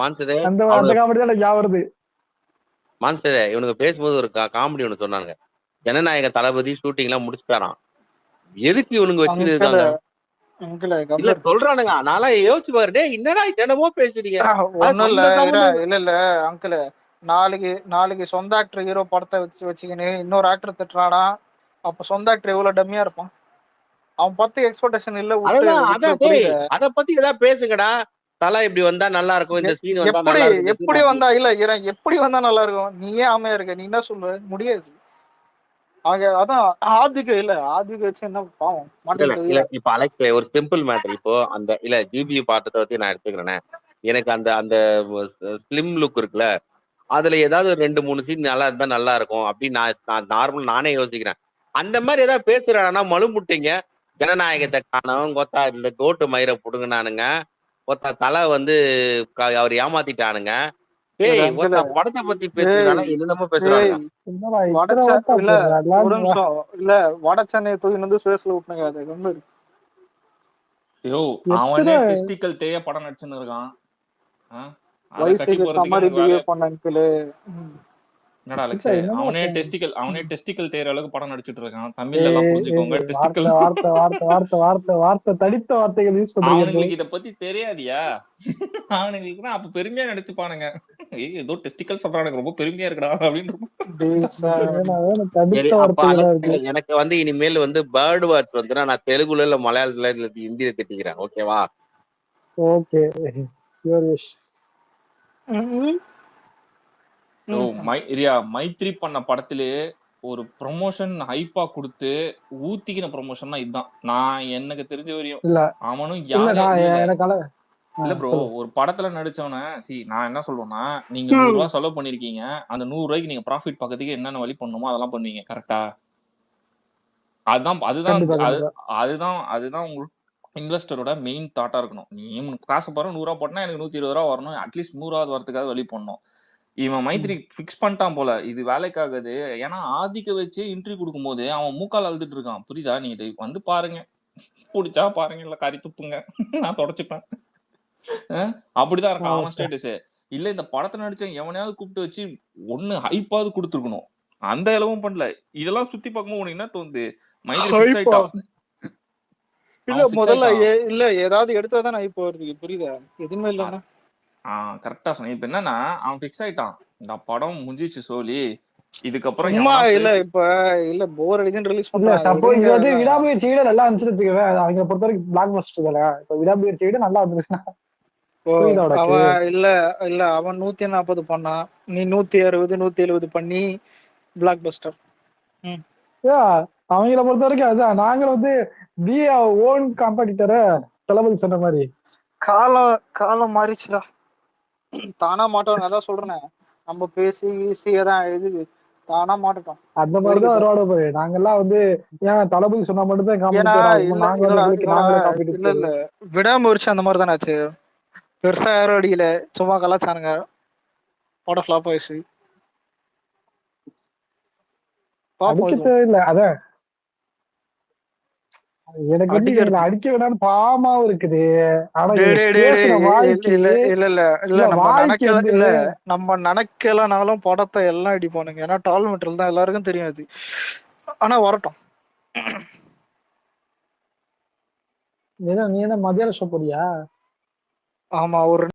மான்ஸ்டர் அந்த அவனுக்கு காமெடி தான் எனக்கு ஞாபகம் வருது. மான்ஸ்டர் இவனுக்கு பேசும்போது ஒரு காமெடி ஒண்ணு சொன்னானுங்க. ஜனநாயக தளபதி ஷூட்டிங் எல்லாம் முடிச்சுட்டாராம். எதுக்கு இவனுங்க வச்சுன்னு இருக்காங்க இல்ல சொல்றானுங்க. நான்லாம் யோசிச்சு பாரு, டேய் என்னடா என்னமோ பேசுறீங்க. ஒண்ணும் இல்ல இல்ல இல்ல அங்கிள், நாளைக்கு சொந்த ஆக்டர் ஹீரோ படத்தை வச்சுக்கின்னு இன்னொரு ஆக்டர் திட்டுறானா, அப்ப சொந்த ஆக்டர் எவ்வளவு டம்மியா இருப்பான். அவன் பத்தி எக்ஸ்பெக்டேஷன் இல்ல. அத பத்தி ஏதாவது பேசுங்கடா. தலை இப்படி வந்தா நல்லா இருக்கும், இந்த சீன் வந்தா நல்லா இருக்கும். எப்படி வந்தா இல்ல எப்படி வந்தா நல்லா இருக்கும்? நீ ஏன் ஆமையா இருக்க? நீ என்ன சொல்லுவ? முடியாது. அதான் ஆதிக்கு இல்ல, ஆதிக்கு வச்சு என்ன பாவம் இல்ல. இப்ப அலெக்ஸ் ஒரு சிம்பிள் மேட்டர். இப்போ அந்த இல்ல ஜிபி பாட்டத்தை பத்தி நான் எடுத்துக்கிறேனே, எனக்கு அந்த அந்த ஸ்லிம் லுக் இருக்குல்ல, அதுல ஏதாவது 2-3 சீன் நல்லா இருந்தா நல்லா இருக்கும் அப்படின்னு நான் நார்மல் நானே யோசிக்கிறேன். அந்த மாதிரி ஏதாவது பேசுறானா மழுமுட்டிங்க. ஜனநாயகத்தை காணவும் கொத்தா இந்த கோட்டு மயிரை புடுங்கினானுங்க. கொத்தா தலை வந்து அவர் ஏமாத்திட்டானுங்க. ஏய் படத்தை பத்தி பேசுறானா என்னமோ பேசுறாங்க. ஒரு நிமிஷம் இல்ல, வட சென்னை தூக்கி வந்து சுரேஷ்ல விட்டுனுங்க. அது வந்து ஐயோ அவனே டெஸ்டிக்கல் தேய படம் நடிச்சுன்னு இருக்கான். வயசுக்கு மாதிரி பிஹேவ் பண்ண அங்கிள். என்னடா அலெக்ஸ் அவனே டெஸ்டிக்கல் தேற அளவுக்கு படம் நடிச்சிட்டு இருக்கான். தமிழ்ல எல்லாம் புரிஞ்சுக்கோங்க. டெஸ்டிக்கல் வார்த்தை தடித்த வார்த்தைகள் யூஸ் பண்றாங்க. அவனுங்களுக்கு இத பத்தி தெரியாதியா? அவனுங்களுக்கு அப்ப பெருமையா நடிச்சுப்பானுங்க. ஏதோ டெஸ்டிக்கல் சொல்றானுங்க, ரொம்ப பெருமையா இருக்குடா அப்படின்னு. எனக்கு வந்து இனிமேல் வந்து பேர்ட் வேர்ட்ஸ் வந்து நான் தெலுங்குல இல்ல மலையாளத்துல இல்ல ஹிந்தியில திட்டிக்கிறேன். ஓகேவா? ஓகே மைத்ரி பண்ண படத்திலே ஒரு ப்ரொமோஷன் ஹைப்பா கொடுத்து ஊத்திக்கின ப்ரொமோஷன்னா இதுதான். நான் எனக்கு தெரிஞ்ச வரையும் அவனும் இல்ல ப்ரோ, ஒரு படத்துல நடிச்சவன நான் என்ன சொல்லுவேன்னா, நீங்க 100 ரூபாய் செலவு பண்ணிருக்கீங்க, அந்த 100 ரூபாய்க்கு நீங்க ப்ராஃபிட் பக்கத்துக்கு என்னென்ன வழி பண்ணுமோ அதெல்லாம் பண்ணுவீங்க. கரெக்டா? அதுதான் உங்களுக்கு இன்வெஸ்டரோட மெயின் தாட்டா இருக்கணும். நீ காசு பாரு 100 ரூபாய் போட்டா எனக்கு 120 ரூபாய் வரணும், அட்லீஸ்ட் 100வது வரதுக்காக வழி பண்ணணும். இவன் மைத்ரி பிக்ஸ் பண்ணிட்டான் போல, இது வேலைக்காகுது. ஏன்னா ஆதிக்க வச்சு இன்டர்வியூ கொடுக்கும் போது அவன் மூக்கால் அழுதுட்டு இருக்கான். புரியுதா? நீங்க இதை வந்து பாருங்க, பிடிச்சா பாருங்க, இல்ல கறி துப்புங்க, நான் தொடச்சுப்பேன். அப்படிதான் இருக்கான் அவன் ஸ்டேட்டஸ். இல்ல இந்த படத்தை நடிச்ச எவனையாவது கூப்பிட்டு வச்சு ஒண்ணு ஹைப்பாவது கொடுத்துருக்கணும். அந்த அளவும் பண்ணல. இதெல்லாம் சுத்தி பார்க்கும்போது உனக்கு என்ன தோணுது? மைத்ரி ஃபிக்ஸ் ஆயிட்டான். இல்ல முதல்ல இல்ல ஏதாவது எடுத்தாதான் ஹைப் வருது, புரியுதா? எதுவுமே இல்லன்னா கரெக்டா சொன்ன. இப்ப என்னன்னா அவன் பிக்ஸ் ஆயிட்டான். இந்த படம் முடிஞ்சிச்சு சோலி, இதுக்கப்புறம் இல்ல இப்ப இல்ல போர் அடிக்குன்னு ரிலீஸ் பண்றாங்க. சப்போஸ் இது வந்து விடாமுயற்சி விட நல்லா இருந்துச்சுன்னு வச்சுக்கவேன், அவங்க பொறுத்த வரைக்கும் பிளாக் பஸ்டர் தானே. இப்ப விடாமுயற்சி விட நல்லா இருந்துச்சுன்னா அவன் இல்ல அவன் 140 பண்ணான், நீ 160 170 பண்ணி பிளாக் பஸ்டர். அவங்கள பொறுத்த வரைக்கும் அதுதான். நாங்களும் வந்து பி ஓன் காம்படிட்டரை தளபதி சொன்ன மாதிரி காலம் மாறிச்சுடா. தானா மாட்டோம். அதான் சொல்றேன், நம்ம பேசி அதான் இது தானா மாட்டோம். அந்த மாதிரிதான் வருவாட போய் நாங்கெல்லாம் வந்து ஏன் தளபதி சொன்னா மட்டும் தான் இல்ல விடாமுயற்சி அந்த மாதிரி தானே ஆச்சு. பெருசா யாரும் அடிக்கல, சும்மா கலாச்சானுங்க. படம் ஃபிளாப் ஆயிடுச்சு. அடிக்க தேவையில்லை. அதான் எனக்கு வந்து இவங்களை அடிக்க விடான்னு பாவமாவும் இருக்குது. ஆனா பேசுற வாய்க்கு நம்ம நினைக்கலனாலும் படத்தை எல்லாம் அடிப்பானுங்க. ஏன்னா டால் மெட்டல் தான் எல்லாருக்கும் தெரியும் அது. ஆனா வரட்டும். நீ என்ன மத்தியானம் ஷோ போறியா? ஆமா, ஒரு